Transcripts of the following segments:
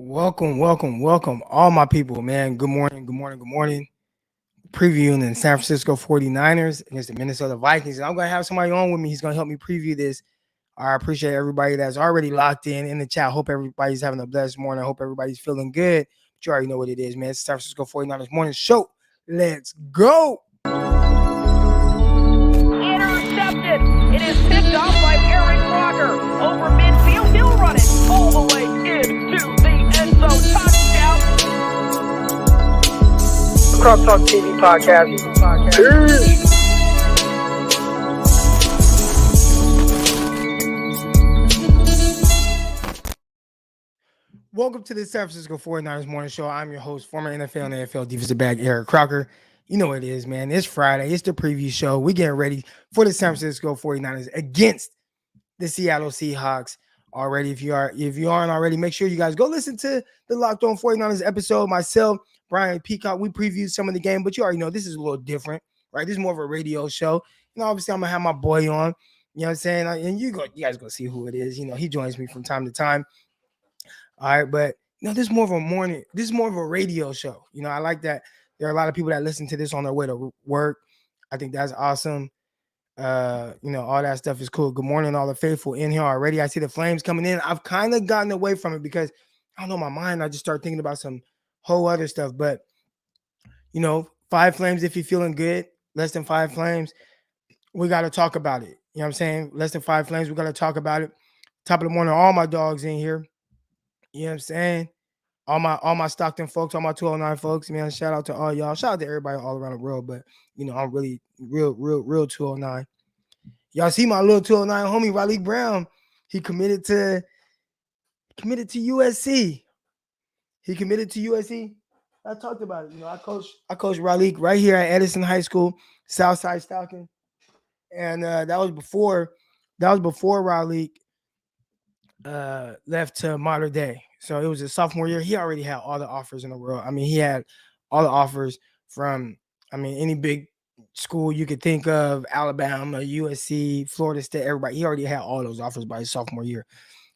Welcome, all my people, man. Good morning. Previewing the San Francisco 49ers against the Minnesota Vikings. And I'm going to have somebody on with me. He's going to help me preview this. I appreciate everybody that's already locked in the chat. Hope everybody's having a blessed morning. I hope everybody's feeling good. But you already know what it is, man. It's the San Francisco 49ers morning show. Let's go. Intercepted. It is picked off by Aaron Crocker. Over midfield, he'll run it all the way into the end zone. Touchdown. Cross Talk TV podcast. Peace. Welcome to the San Francisco 49ers morning show. I'm your host, former NFL and AFL defensive back, Eric Crocker. You know what it is, man. It's Friday. It's the preview show. We're getting ready for the San Francisco 49ers against the Seattle Seahawks. Already, if you aren't already, make sure you guys go listen to the Locked On 49ers episode. Myself, Brian Peacock, we previewed some of the game, but you already know this is a little different, right? This is more of a radio show. You know, obviously, I'm gonna have my boy on. You know what I'm saying? And you guys go see who it is. You know, he joins me from time to time. All right, but this is more of a morning. This is more of a radio show. You know, I like that. There are a lot of people that listen to this on their way to work. I think that's awesome. All that stuff is cool. Good morning, all the faithful in here already. I see the flames coming in. I've kind of gotten away from it because I don't know, my mind. I just start thinking about some whole other stuff. But 5 flames if you're feeling good. Less than 5 flames, we got to talk about it. You know what I'm saying? Less than 5 flames, we got to talk about it. Top of the morning, all my dogs in here. You know what I'm saying? All my Stockton folks, all my 209 folks, man. Shout out to all y'all. Shout out to everybody all around the world. But I'm really real 209. Y'all see my little 209 homie, Raleigh Brown. He committed to USC. He committed to USC. I talked about it. I coach Raleigh right here at Edison High School, Southside Stockton. And that was before Raleigh left to Modern Day. So it was his sophomore year. He already had all the offers in the world. I mean, he had all the offers from, any big school you could think of, Alabama, USC, Florida State, everybody. He already had all those offers by his sophomore year.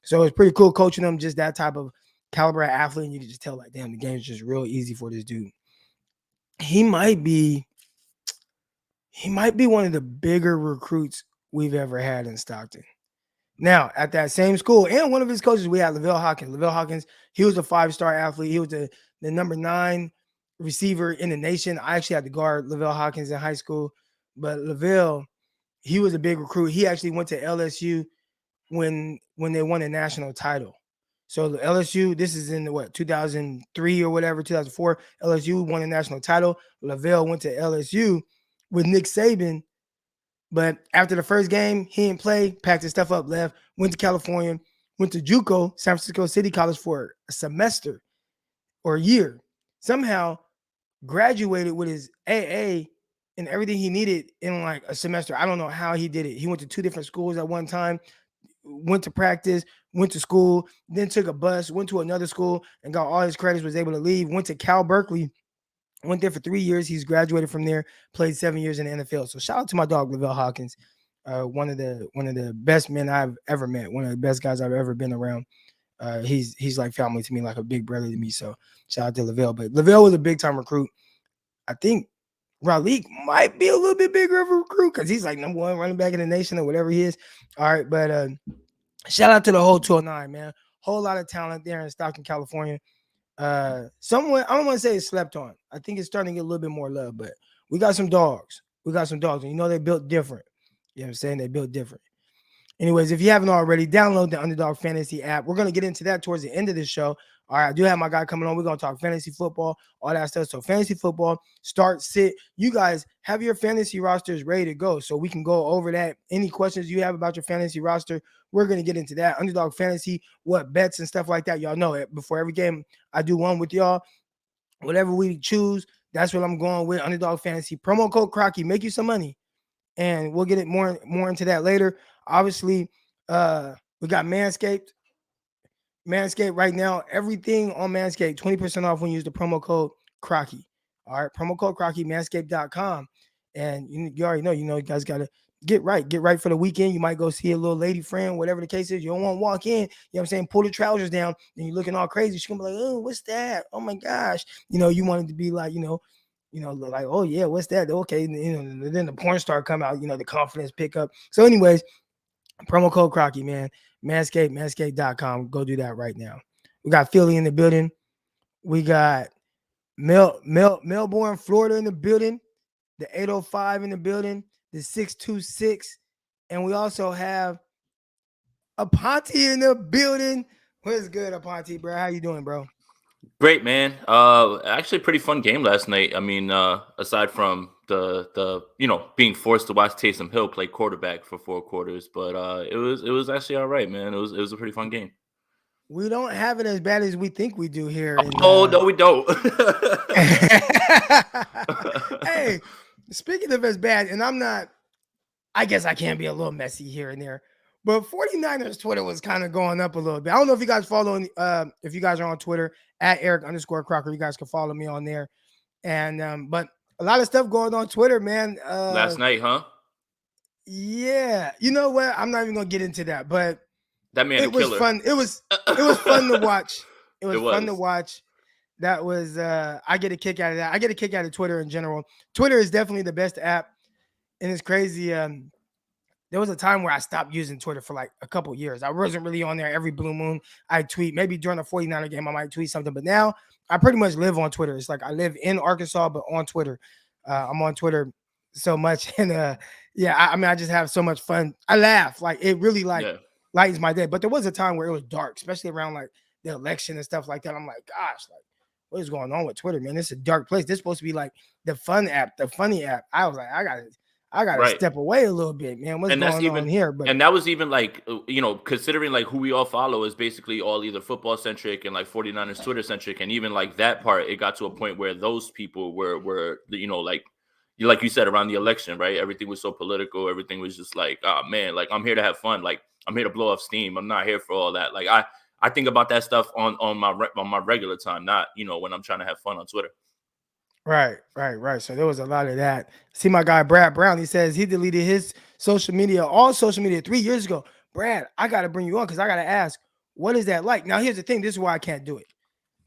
So it was pretty cool coaching him, just that type of caliber athlete. And you could just tell, like, damn, the game's just real easy for this dude. He might be one of the bigger recruits we've ever had in Stockton. Now, at that same school, and one of his coaches, we had Lavelle Hawkins. Lavelle Hawkins, he was a 5-star athlete. He was the number 9 receiver in the nation. I actually had to guard Lavelle Hawkins in high school. But Lavelle, he was a big recruit. He actually went to LSU when they won a national title. So the LSU, this is in 2003 or whatever, 2004. LSU won a national title. Lavelle went to LSU with Nick Saban. But after the first game, he didn't play, packed his stuff up, left, went to California, went to JUCO, San Francisco City College, for a semester or a year. Somehow graduated with his AA and everything he needed in like a semester. I don't know how he did it. He went to 2 different schools at one time, went to practice, went to school, then took a bus, went to another school and got all his credits, was able to leave, went to Cal Berkeley. Went there for 3 years. He's graduated from there, played 7 years in the NFL. So shout out to my dog, Lavelle Hawkins, one of the best men I've ever met, one of the best guys I've ever been around. He's like family to me, like a big brother to me. So shout out to Lavelle. But Lavelle was a big time recruit. I think Raleigh might be a little bit bigger of a recruit because he's like number 1 running back in the nation or whatever he is. All right, but shout out to the whole 209, man. Whole lot of talent there in Stockton, California. Someone, I don't want to say it's slept on. I think it's starting to get a little bit more love, but we got some dogs. And they built different. You know what I'm saying? They built different. Anyways, if you haven't already, download the Underdog Fantasy app. We're going to get into that towards the end of the show. All right, I do have my guy coming on. We're going to talk fantasy football, all that stuff. So fantasy football, start, sit. You guys have your fantasy rosters ready to go so we can go over that. Any questions you have about your fantasy roster, we're going to get into that. Underdog Fantasy, what bets and stuff like that. Y'all know it. Before every game, I do one with y'all. Whatever we choose, that's what I'm going with. Underdog Fantasy. Promo code Crocky. Make you some money. And we'll get it more into that later. Obviously, we got Manscaped. Manscaped right now, everything on Manscaped, 20% off when you use the promo code Crocky. All right, promo code Crocky, manscaped.com. And you already know, you guys got to get right for the weekend. You might go see a little lady friend, whatever the case is. You don't want to walk in, you know what I'm saying, pull the trousers down, and you're looking all crazy. She's gonna be like, oh, what's that? Oh my gosh. You want it to be like, like, oh yeah, what's that? Okay, then the porn star come out, the confidence pick up. So, anyways, promo code Crocky, man. Manscaped.com. Go do that right now. We got Philly in the building. We got Melbourne, Florida in the building. The 805 in the building. The 626. And we also have Aponte in the building. What's good, Aponte, bro? How you doing, bro? Great, man. Actually, pretty fun game last night. I mean, aside from the being forced to watch Taysom Hill play quarterback for 4 quarters, but it was actually all right, man. It was a pretty fun game. We don't have it as bad as we think we do here. No, we don't. Hey, speaking of as bad, and I guess I can be a little messy here and there, but 49ers Twitter was kind of going up a little bit. I don't know if you guys if you guys are on Twitter at Eric_Crocker, you guys can follow me on there. And but a lot of stuff going on Twitter, man. Last night, huh? Yeah. You know what? I'm not even gonna get into that, but that man, it was killer. Fun. It was fun to watch. It was fun to watch. That was I get a kick out of that. I get a kick out of Twitter in general. Twitter is definitely the best app, and it's crazy. There was a time where I stopped using Twitter for like a couple years. I wasn't really on there every blue moon. I tweet, maybe during a 49er game, I might tweet something. But now I pretty much live on Twitter. It's like I live in Arkansas, but on Twitter. I'm on Twitter so much. And yeah, I mean, I just have so much fun. I laugh. Like it really lightens my day. But there was a time where it was dark, especially around like the election and stuff like that. I'm like, gosh, like what is going on with Twitter, man? This is a dark place. This is supposed to be like the fun app, the funny app. I was like, I gotta step away a little bit, man. What's going on here? But and that was even like, considering like who we all follow is basically all either football centric and like 49ers Twitter centric, and even like that part, it got to a point where those people were like you said, around the election, right? Everything was so political. Everything was just like, oh man, like I'm here to have fun. Like I'm here to blow off steam. I'm not here for all that. Like I think about that stuff on my regular time, not when I'm trying to have fun on Twitter. Right. So there was a lot of that. See my guy Brad Brown. He says he deleted his all social media 3 years ago. Brad, I got to bring you on because I got to ask, what is that like? Now, here's the thing. This is why I can't do it.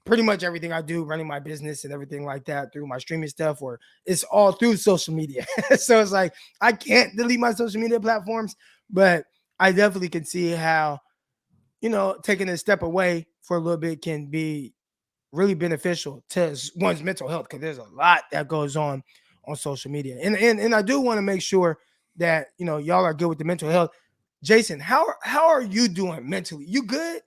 Pretty much everything I do, running my business and everything like that through my streaming stuff, or it's all through social media. So it's like I can't delete my social media platforms, but I definitely can see how, taking a step away for a little bit can be really beneficial to one's mental health, because there's a lot that goes on social media. And I do want to make sure that, y'all are good with the mental health. Jason, how are you doing mentally? You good?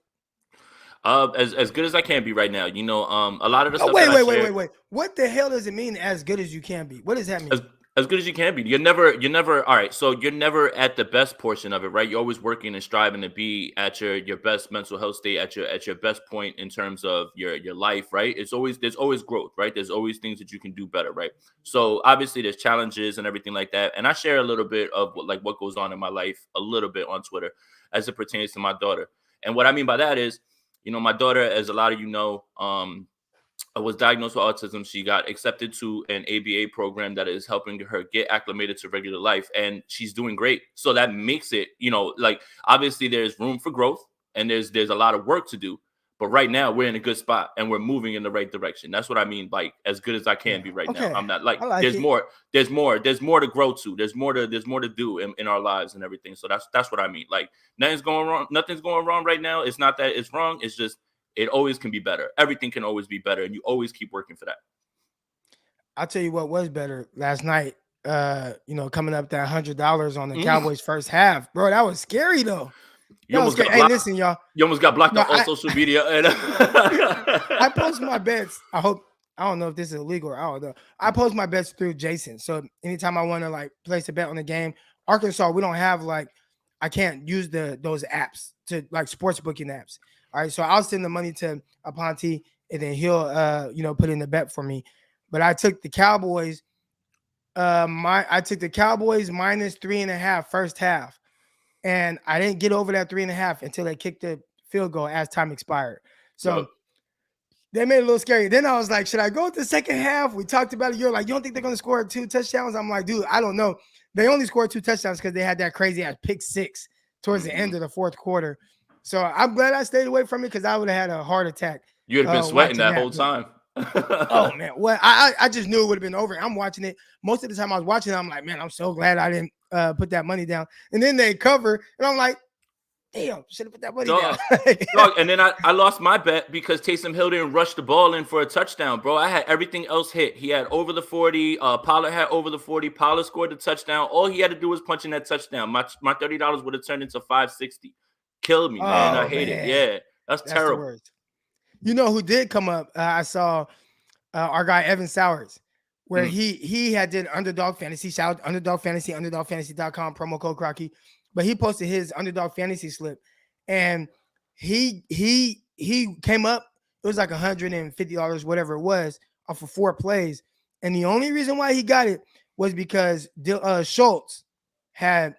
As good as I can be right now. A lot of the stuff. Wait. What the hell does it mean as good as you can be? What does that mean? As good as you can be. You're never all right. So you're never at the best portion of it, right? You're always working and striving to be at your best mental health state, at your best point in terms of your life, right? There's always growth, right? There's always things that you can do better, right? So obviously there's challenges and everything like that. And I share a little bit of what goes on in my life a little bit on Twitter as it pertains to my daughter. And what I mean by that is, my daughter, as a lot of was diagnosed with autism. She got accepted to an ABA program that is helping her get acclimated to regular life, and she's doing great. So that makes it, like obviously there's room for growth and there's a lot of work to do. But right now we're in a good spot and we're moving in the right direction. That's what I mean, like as good as I can be right now. I'm not like there's more to grow to. There's more to do in our lives and everything. So that's what I mean. Like nothing's going wrong right now. It's not that it's wrong. It's just it always can be better. Everything can always be better, and you always keep working for that. I'll tell you what was better last night. Coming up that $100 on the Cowboys first half, bro. That was scary though. Hey, listen, y'all. You almost got blocked on all social media. And I post my bets. I don't know if this is illegal. I don't know. I post my bets through Jason. So anytime I want to like place a bet on the game, Arkansas, we don't have I can't use those apps to like sports booking apps. All right, so I'll send the money to Aponte, and then he'll put in the bet for me. But I took the Cowboys. I took the Cowboys minus 3.5 first half, and I didn't get over that 3.5 until they kicked the field goal as time expired. So they made it a little scary. Then I was like, should I go with the second half? We talked about it. You're like, you don't think they're going to score 2 touchdowns? I'm like, dude, I don't know. they only scored 2 touchdowns because they had that crazy ass pick 6 towards the Mm-hmm. end of the fourth quarter. So I'm glad I stayed away from it because I would have had a heart attack. You would have been sweating watching that whole but- time. Oh man, well, I just knew it would have been over. I'm watching it. Most of the time I was watching it, I'm like, man, I'm so glad I didn't put that money down. And then they cover, and I'm like, damn, should have put that money down. Dog, and then I lost my bet because Taysom Hill didn't rush the ball in for a touchdown, bro. I had everything else hit. He had over the 40. Pollard had over the 40. Pollard scored the touchdown. All he had to do was punch in that touchdown. My $30 would have turned into $560. Killed me, man. I hate it. Yeah, that's terrible. You know who did come up? I saw our guy Evan Sowers, where he had did Underdog Fantasy. Shout out Underdog Fantasy, underdogfantasy.com, promo code Crocky. But he posted his Underdog Fantasy slip, and he came up. It was like $150, whatever it was, off of 4 plays. And the only reason why he got it was because Schultz had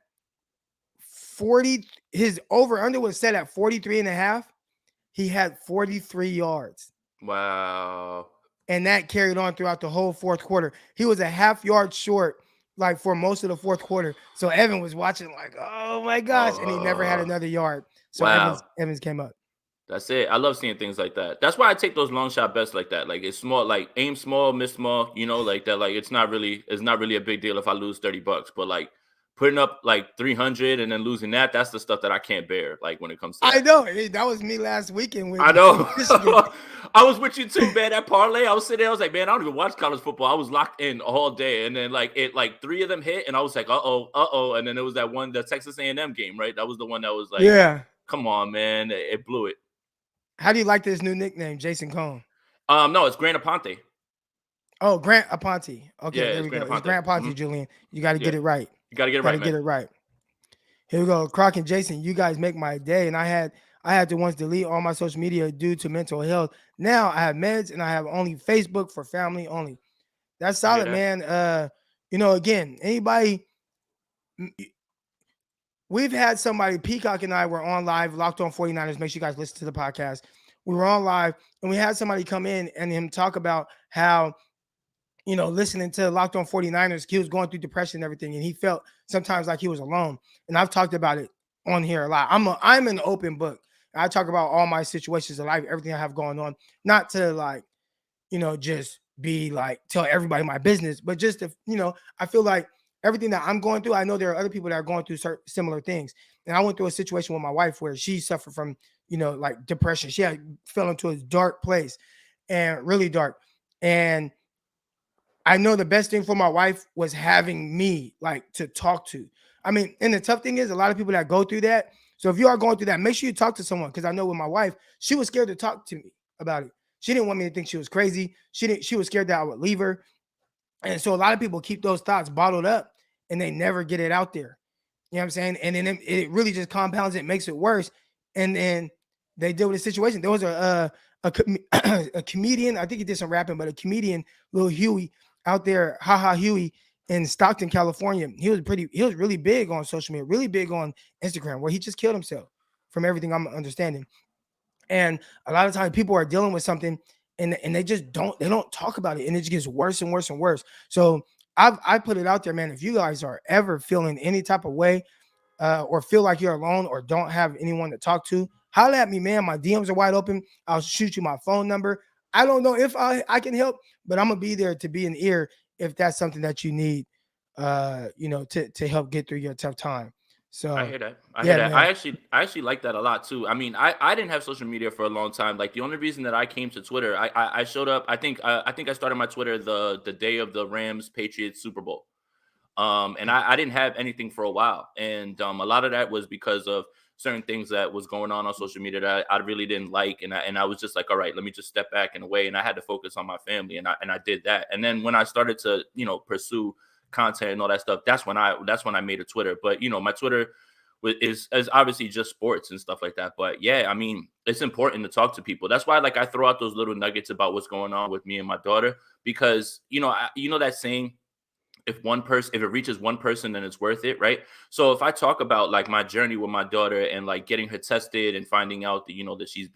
40. His over under was set at 43.5. He had 43 yards. Wow. And that carried on throughout the whole fourth quarter. He was a half yard short, like for most of the fourth quarter. So Evan was watching like, oh my gosh. And he never had another yard. So Evans came up. That's it. I love seeing things like that. That's why I take those long shot bets like that. Like it's small, like aim small, miss small, like that. Like it's not really a big deal if I lose $30, but like putting up like 300 and then losing that's the stuff that I can't bear. Like when it comes to that. I know that was me last weekend. I know. I was with you too, man. That parlay, I was sitting there. I was like, man, I don't even watch college football. I was locked in all day, and then like 3 of them hit, and I was like, uh-oh, and then it was that one, the Texas A&M game, right? That was the one that was like, yeah, come on, man, it blew it. How do you like this new nickname, Jason Cohn? No, it's Grant Aponte. Oh, Grant Aponte. Okay, yeah, there we Grant go. Aponte. It's Grant Aponte, Julian. You got to get it right. You got to get it right, man. Get it right. Here we go. Croc and Jason, you guys make my day. And I had to once delete all my social media due to mental health. Now I have meds and I have only Facebook for family only. That's solid, man. Again, anybody, we've had somebody, Peacock and I were on live, Locked On 49ers. Make sure you guys listen to the podcast. We were on live and we had somebody come in and him talk about how, listening to Locked On 49ers, he was going through depression and everything. And he felt sometimes like he was alone. And I've talked about it on here a lot. I'm an open book. I talk about all my situations of life, everything I have going on, not to just be like, tell everybody my business, but just to, I feel like everything that I'm going through, I know there are other people that are going through similar things. And I went through a situation with my wife where she suffered from, like depression. She fell into a dark place and really dark. And I know the best thing for my wife was having me like to talk to. I mean, and the tough thing is a lot of people that go through that. So if you are going through that, make sure you talk to someone. Because I know with my wife, she was scared to talk to me about it. She didn't want me to think she was crazy. She was scared that I would leave her. And so a lot of people keep those thoughts bottled up and they never get it out there. You know what I'm saying? And then it really just compounds it, makes it worse. And then they deal with the situation. There was a comedian, I think he did some rapping, but a comedian, Lil Huey, out there, Huey in Stockton, California. He was really big on social media, really big on Instagram, where he just killed himself from everything I'm understanding. And a lot of times people are dealing with something and they just don't talk about it, and it just gets worse and worse and worse. So I put it out there, man. If you guys are ever feeling any type of way or feel like you're alone or don't have anyone to talk to, holler at me, man. My DMs are wide open. I'll shoot you my phone number. I don't know if I can help, but I'm gonna be there to be an ear if that's something that you need, to help get through your tough time. So I hear that. I hear that. I actually like that a lot too. I mean, I didn't have social media for a long time. Like the only reason that I came to Twitter, I showed up. I think I started my Twitter the day of the Rams Patriots Super Bowl. And I didn't have anything for a while, and a lot of that was because of certain things that was going on social media that I really didn't like, and I was just like, all right, let me just step back and away, and I had to focus on my family, and I did that. And then when I started to pursue content and all that stuff, that's when I made a Twitter. But my Twitter is obviously just sports and stuff like that. But yeah, I mean, it's important to talk to people. That's why I throw out those little nuggets about what's going on with me and my daughter, because you know that saying, if it reaches one person, then it's worth it, right? So if I talk about like my journey with my daughter and like getting her tested and finding out that that she's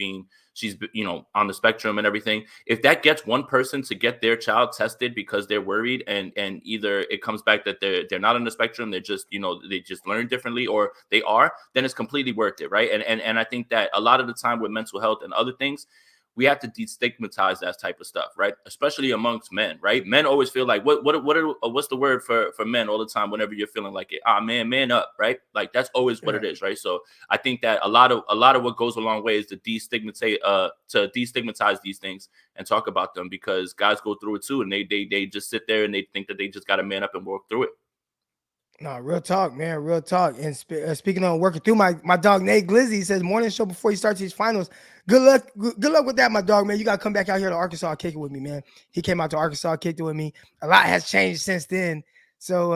on the spectrum and everything, if that gets one person to get their child tested because they're worried, and either it comes back that they're not on the spectrum, they're just they just learn differently, or they are, then it's completely worth it, right? And I think that a lot of the time with mental health and other things, we have to destigmatize that type of stuff, right? Especially amongst men, right? Men always feel like what's the word for men all the time whenever you're feeling like it? Man up, right? Like that's always what it is, right? So I think that a lot of what goes a long way is to destigmatize these things and talk about them, because guys go through it too, and they just sit there and they think that they just got to man up and work through it. No, real talk, man, real talk. And speaking on working through, my dog Nate Glizzy says morning show before he starts his finals. Good luck with that, my dog, man. You gotta come back out here to Arkansas, kick it with me, man. He came out to Arkansas, kicked it with me. A lot has changed since then, so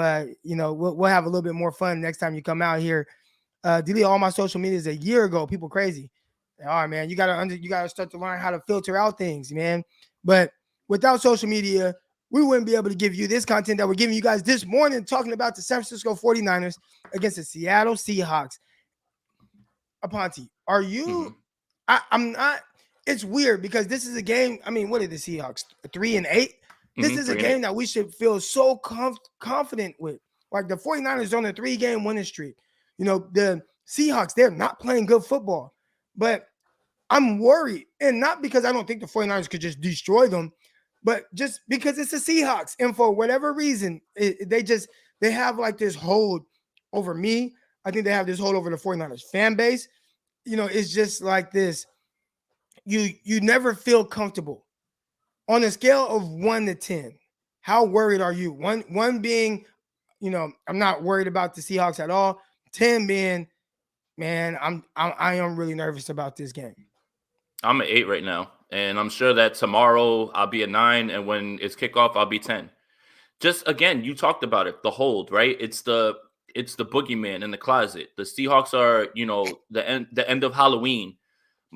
we'll have a little bit more fun next time you come out here. Delete all my social medias a year ago. People crazy. All right, man. You gotta start to learn how to filter out things, man. But without social media, we wouldn't be able to give you this content that we're giving you guys this morning, talking about the San Francisco 49ers against the Seattle Seahawks. Aponte, are you? Mm-hmm. I'm not. It's weird because this is a game. I mean, what are the Seahawks? 3-8. This is a game that we should feel so confident with. Like the 49ers on a 3-game winning streak. The Seahawks, they're not playing good football. But I'm worried. And not because I don't think the 49ers could just destroy them, but just because it's the Seahawks. And for whatever reason, they have like this hold over me. I think they have this hold over the 49ers fan base. It's just like this. You never feel comfortable. On a scale of 1 to 10, how worried are you? One being, I'm not worried about the Seahawks at all. 10 being, man, I am really nervous about this game. I'm an 8 right now, and I'm sure that tomorrow I'll be a 9, and when it's kickoff, I'll be 10. Just again, you talked about it, the hold, right? It's the boogeyman in the closet. The Seahawks are, the end of Halloween.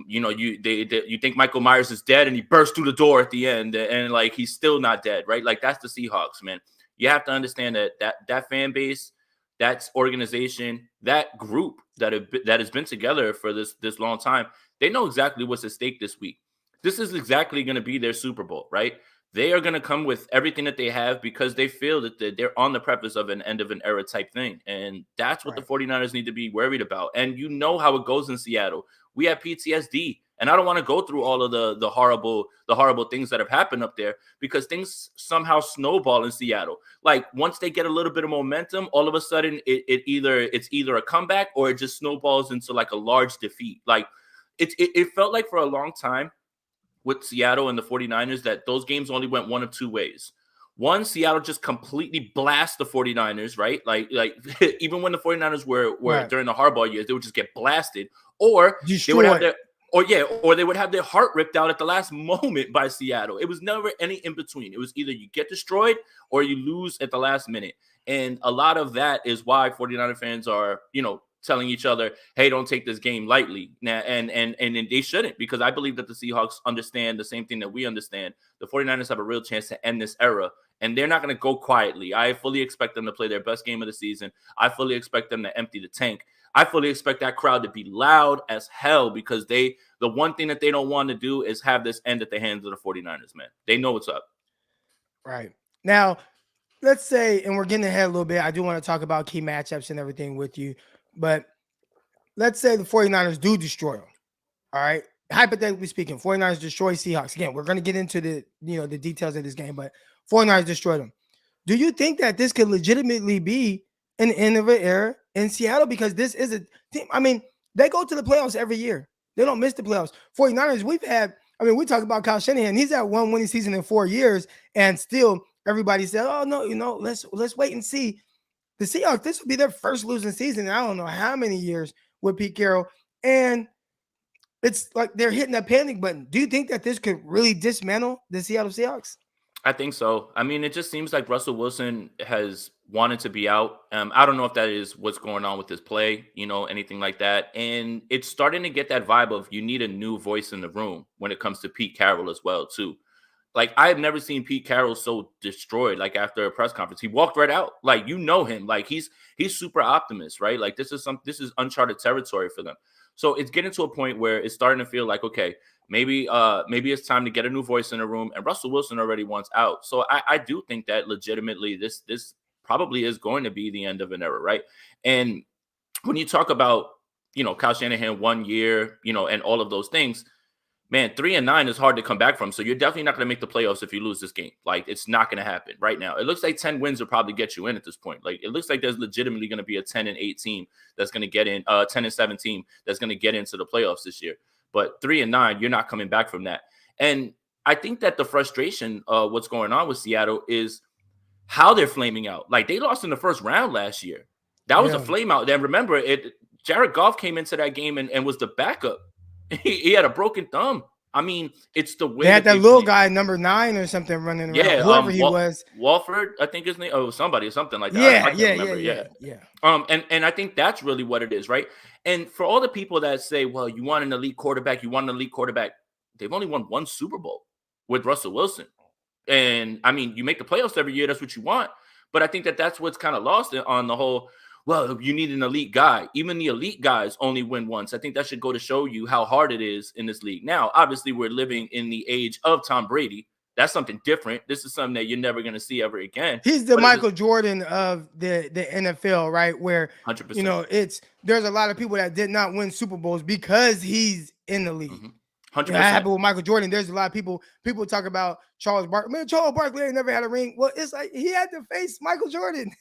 You think Michael Myers is dead, and he bursts through the door at the end, and like he's still not dead, right? Like that's the Seahawks, man. You have to understand that fan base, that organization, that group that has been together for this long time. They know exactly what's at stake this week. This is exactly going to be their Super Bowl, right? They are going to come with everything that they have because they feel that they're on the precipice of an end of an era type thing. And that's what the 49ers need to be worried about. And you know how it goes in Seattle. We have PTSD. And I don't want to go through all of the horrible things that have happened up there, because things somehow snowball in Seattle. Like once they get a little bit of momentum, all of a sudden it's either a comeback or it just snowballs into like a large defeat. Like it felt like for a long time with Seattle and the 49ers that those games only went one of two ways. One, Seattle just completely blast the 49ers, right? Like even when the 49ers were right. During the Harbaugh years, they would just get blasted, or they would have or they would have their heart ripped out at the last moment by Seattle. It was never any in between. It was either you get destroyed or you lose at the last minute. And a lot of that is why 49er fans are, telling each other, hey, don't take this game lightly. Now, and they shouldn't, because I believe that the Seahawks understand the same thing that we understand. The 49ers have a real chance to end this era, and they're not going to go quietly. I fully expect them to play their best game of the season. I fully expect them to empty the tank. I fully expect that crowd to be loud as hell, because the one thing that they don't want to do is have this end at the hands of the 49ers, man. They know what's up. Right. Now, let's say, and we're getting ahead a little bit, I do want to talk about key matchups and everything with you, but let's say the 49ers do destroy them. All right. Hypothetically speaking, 49ers destroy Seahawks. Again, we're going to get into the details of this game, but 49ers destroy them. Do you think that this could legitimately be an end of an era in Seattle? Because this is a team. I mean, they go to the playoffs every year. They don't miss the playoffs. 49ers, we talk about Kyle Shanahan. He's had one winning season in 4 years, and still everybody said, oh, no, let's wait and see. The Seahawks, this will be their first losing season in I don't know how many years with Pete Carroll. And it's like they're hitting that panic button. Do you think that this could really dismantle the Seattle Seahawks? I think so. I mean, it just seems like Russell Wilson has wanted to be out. I don't know if that is what's going on with his play, anything like that. And it's starting to get that vibe of you need a new voice in the room when it comes to Pete Carroll as well, too. Like, I've never seen Pete Carroll so destroyed. Like, after a press conference, he walked right out. Like, you know him. Like, he's super optimist, right? Like, this is uncharted territory for them. So it's getting to a point where it's starting to feel like, okay, maybe it's time to get a new voice in the room. And Russell Wilson already wants out. So I do think that legitimately this probably is going to be the end of an era, right? And when you talk about, Kyle Shanahan 1 year, and all of those things, man, 3-9 is hard to come back from. So you're definitely not going to make the playoffs if you lose this game. Like, it's not going to happen right now. It looks like 10 wins will probably get you in at this point. Like, it looks like there's legitimately going to be a 10-8 team that's going to get in, 10-7 team that's going to get into the playoffs this year. But 3-9, you're not coming back from that. And I think that the frustration of what's going on with Seattle is how they're flaming out. Like, they lost in the first round last year. That was a flame out. Then remember, Jared Goff came into that game and was the backup. He had a broken thumb. I mean, it's the way they had that little guy, number 9 or something, running around. Yeah, whoever he was. Walford, I think his name. Oh, somebody, something like that. I can't remember. Yeah. And I think that's really what it is, right? And for all the people that say, well, you want an elite quarterback, they've only won 1 Super Bowl with Russell Wilson. And I mean, you make the playoffs every year, that's what you want. But I think that that's what's kind of lost on the whole. Well, you need an elite guy. Even the elite guys only win once. I think that should go to show you how hard it is in this league. Now, obviously, we're living in the age of Tom Brady. That's something different. This is something that you're never going to see ever again. He's the Michael Jordan of the NFL, right? Where 100%. There's a lot of people that did not win Super Bowls because he's in the league. 100%. That happened with Michael Jordan. There's a lot of people talk about Charles Barkley. Man, Charles Barkley ain't never had a ring. Well, it's like he had to face Michael Jordan.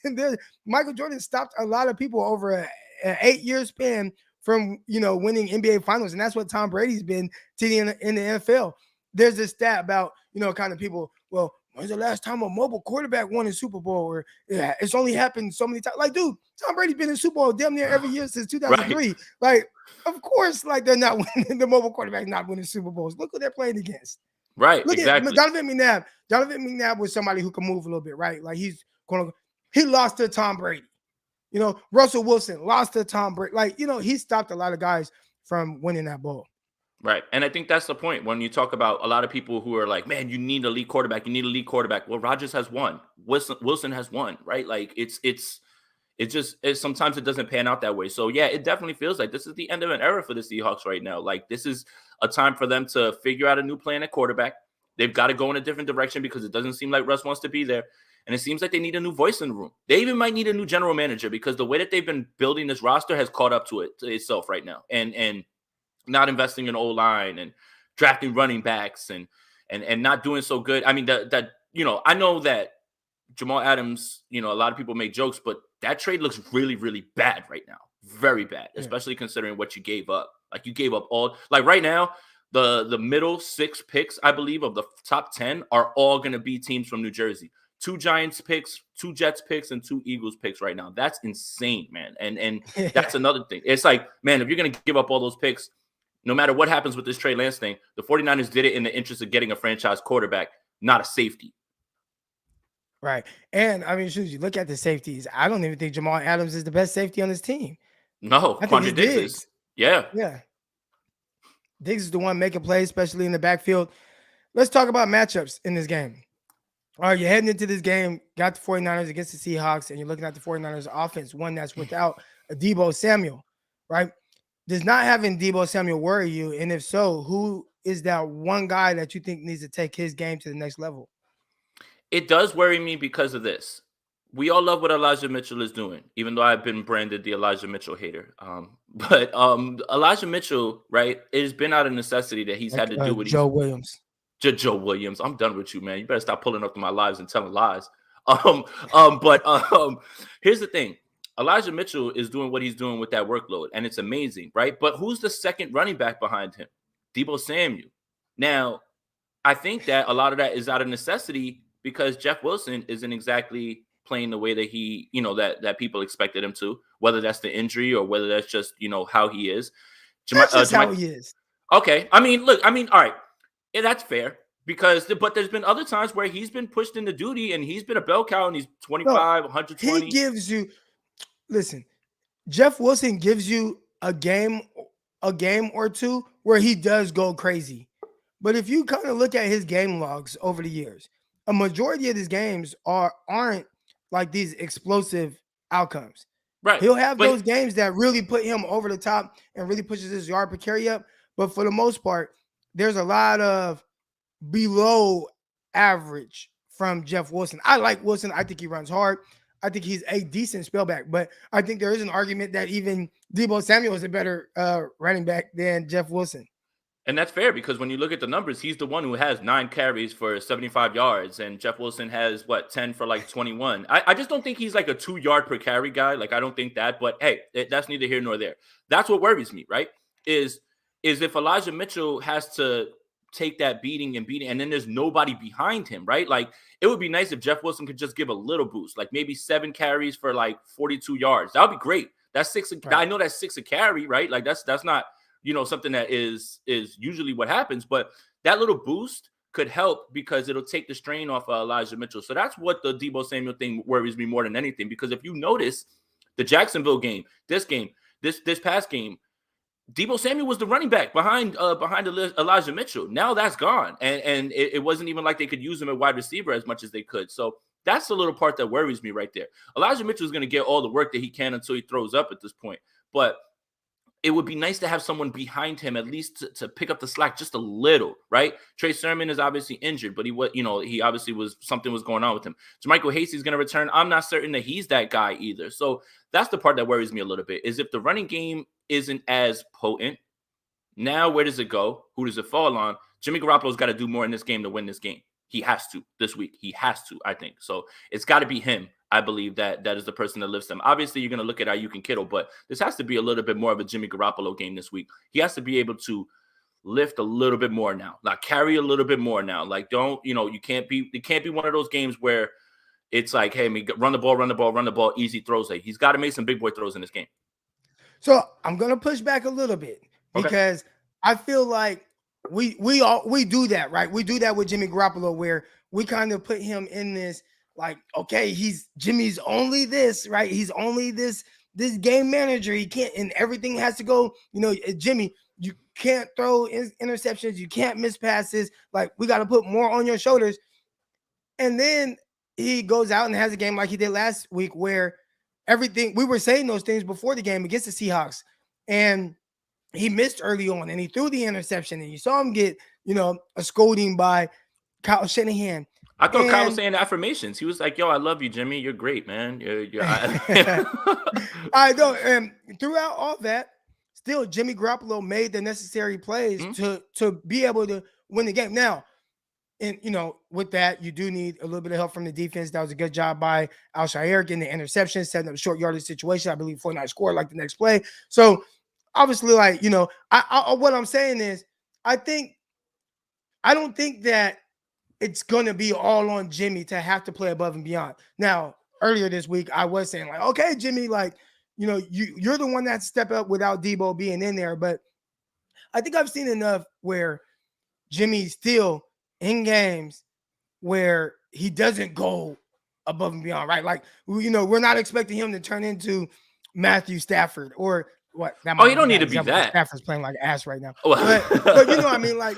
Michael Jordan stopped a lot of people over an 8-year span from winning NBA Finals, and that's what Tom Brady's been to in the NFL. There's this stat about kind of people. Well, when's the last time a mobile quarterback won a Super Bowl? Or it's only happened so many times. Like, dude, Tom Brady's been in Super Bowl damn near every year since 2003. Right. Like, of course, like they're not winning. The mobile quarterback not winning Super Bowls. Look who they're playing against. Right. Look exactly. at Donovan McNabb. Donovan McNabb was somebody who can move a little bit, right? Like he lost to Tom Brady. Russell Wilson lost to Tom Brady. Like, he stopped a lot of guys from winning that ball. Right. And I think that's the point when you talk about a lot of people who are like, man, you need a lead quarterback. You need a lead quarterback. Well, Rodgers has won. Wilson has won, right? Like it's sometimes it doesn't pan out that way. So yeah, it definitely feels like this is the end of an era for the Seahawks right now. Like this is a time for them to figure out a new plan at quarterback. They've got to go in a different direction because it doesn't seem like Russ wants to be there. And it seems like they need a new voice in the room. They even might need a new general manager because the way that they've been building this roster has caught up to itself right now. And not investing in O-line and drafting running backs and not doing so good. I mean, I know that Jamal Adams, a lot of people make jokes, but that trade looks really, really bad right now. Very bad, especially considering what you gave up. Like you gave up all, like right now, the middle 6 picks, I believe, of the top 10 are all going to be teams from New Jersey. 2 Giants picks, 2 Jets picks, and 2 Eagles picks right now. That's insane, man. And that's another thing. It's like, man, if you're going to give up all those picks, no matter what happens with this Trey Lance thing, the 49ers did it in the interest of getting a franchise quarterback, not a safety. Right. And, I mean, you look at the safeties. I don't even think Jamal Adams is the best safety on this team. No, Quandre Diggs is. Yeah. Yeah. Diggs is the one making plays, especially in the backfield. Let's talk about matchups in this game. All right, you're heading into this game, got the 49ers against the Seahawks, and you're looking at the 49ers offense, one that's without a Deebo Samuel, right? Does not having Deebo Samuel worry you? And if so, who is that one guy that you think needs to take his game to the next level? It does worry me because of this. We all love what Elijah Mitchell is doing, even though I've been branded the Elijah Mitchell hater. But Elijah Mitchell, right, it has been out of necessity that he's had to do what Joe Williams. Joe Williams. I'm done with you, man. You better stop pulling up to my lives and telling lies. Here's the thing. Elijah Mitchell is doing what he's doing with that workload, and it's amazing, right? But who's the second running back behind him? Deebo Samuel. Now, I think that a lot of that is out of necessity because Jeff Wilson isn't exactly playing the way that he, that people expected him to, whether that's the injury or whether that's just, how he is. That's just how he is. Okay. I mean, all right. Yeah, that's fair. But there's been other times where he's been pushed into duty and he's been a bell cow and he's 25, 120. He gives you, listen, Jeff Wilson gives you a game or two where he does go crazy. But if you kind of look at his game logs over the years, a majority of his games aren't like these explosive outcomes. Right. He'll have But those games that really put him over the top and really pushes his yard per carry up. But for the most part, there's a lot of below average from Jeff Wilson. I like Wilson. I think he runs hard. I think he's a decent spellback, but I think there is an argument that even Deebo Samuel is a better running back than Jeff Wilson. And that's fair because when you look at the numbers, he's the one who has 9 carries for 75 yards, and Jeff Wilson has 10 for like 21. I just don't think he's like a 2-yard per carry guy. Like I don't think that. But hey, that's neither here nor there. That's what worries me, right? Is if Elijah Mitchell has to take that beating, and then there's nobody behind him, right? Like it would be nice if Jeff Wilson could just give a little boost, like maybe 7 carries for like 42 yards. That would be great. That's 6. Right. I know that's 6 a carry, right? Like that's not something that is usually what happens, but that little boost could help because it'll take the strain off of Elijah Mitchell. So that's what the Deebo Samuel thing worries me more than anything, because if you notice the Jacksonville game, this past game, Deebo Samuel was the running back behind Elijah Mitchell. Now that's gone, and it wasn't even like they could use him at wide receiver as much as they could. So that's the little part that worries me right there. Elijah Mitchell is going to get all the work that he can until he throws up at this point, but it would be nice to have someone behind him at least to pick up the slack just a little, right? Trey Sermon is obviously injured, but he obviously something was going on with him. Jermichael Hasty's going to return. I'm not certain that he's that guy either. So that's the part that worries me a little bit, is if the running game isn't as potent, now where does it go? Who does it fall on? Jimmy Garoppolo's got to do more in this game to win this game. He has to this week. He has to, I think. So it's got to be him. I believe that is the person that lifts them. Obviously, you're going to look at Ayuk and Kittle, but this has to be a little bit more of a Jimmy Garoppolo game this week. He has to be able to lift a little bit more now, like carry a little bit more now. Like it can't be one of those games where it's like, hey, run the ball, easy throws. Like he's got to make some big boy throws in this game. So I'm going to push back a little bit because I feel like we do that, right? We do that with Jimmy Garoppolo where we kind of put him in this, like, okay, Jimmy's only this, right? He's only this game manager. He can't, and everything has to go, Jimmy, you can't throw interceptions. You can't miss passes. Like, we got to put more on your shoulders. And then he goes out and has a game like he did last week where we were saying those things before the game against the Seahawks, and he missed early on and he threw the interception, and you saw him get, a scolding by Kyle Shanahan. I thought Kyle was saying affirmations. He was like, yo, I love you, Jimmy. You're great, man. I know. And throughout all that, still Jimmy Garoppolo made the necessary plays to be able to win the game. Now, and with that, you do need a little bit of help from the defense. That was a good job by Al-Shaair getting the interception, setting up a short yardage situation. I believe 49 scored like the next play. So obviously, like, what I'm saying is, I don't think that it's going to be all on Jimmy to have to play above and beyond. Now, earlier this week, I was saying, like, okay, Jimmy, like, you're the one that step up without Deebo being in there. But I think I've seen enough where Jimmy's still in games where he doesn't go above and beyond, right? Like, we're not expecting him to turn into Matthew Stafford or what. You don't need to be that. Stafford's playing like ass right now. But you know what I mean? Like,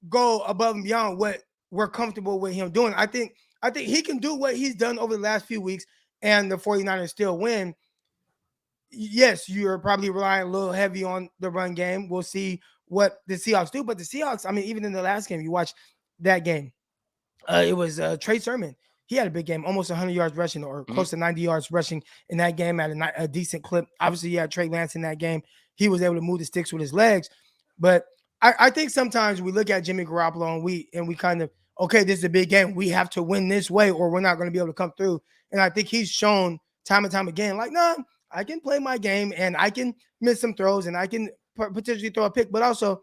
go above and beyond what we're comfortable with him doing. I think he can do what he's done over the last few weeks, and the 49ers still win. Yes, you're probably relying a little heavy on the run game. We'll see what the Seahawks do. But the Seahawks, I mean, even in the last game, you watch that game. It was Trey Sermon. He had a big game, almost 100 yards rushing or close to 90 yards rushing in that game at a decent clip. Obviously, you had Trey Lance in that game. He was able to move the sticks with his legs. But I think sometimes we look at Jimmy Garoppolo and we kind of, okay, this is a big game. We have to win this way or we're not going to be able to come through. And I think he's shown time and time again, like, no, I can play my game and I can miss some throws and I can potentially throw a pick, but also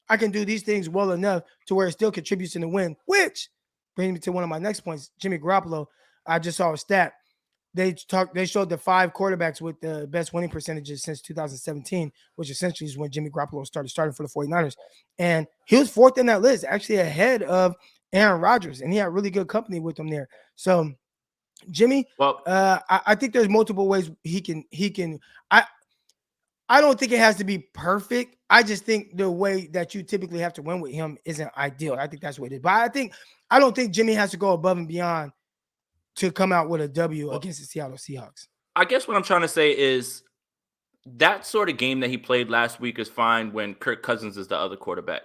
I can do these things well enough to where it still contributes in the win, which brings me to one of my next points. Jimmy Garoppolo, I just saw a stat. They showed the 5 quarterbacks with the best winning percentages since 2017, which essentially is when Jimmy Garoppolo started for the 49ers. And he was 4th in that list, actually ahead of Aaron Rodgers, and he had really good company with him there. So Jimmy, I think there's multiple ways he can. I don't think it has to be perfect. I just think the way that you typically have to win with him isn't ideal. I think that's what it is. But I don't think Jimmy has to go above and beyond to come out with a W Well, against the Seattle Seahawks. I guess what I'm trying to say is that sort of game that he played last week is fine when Kirk Cousins is the other quarterback.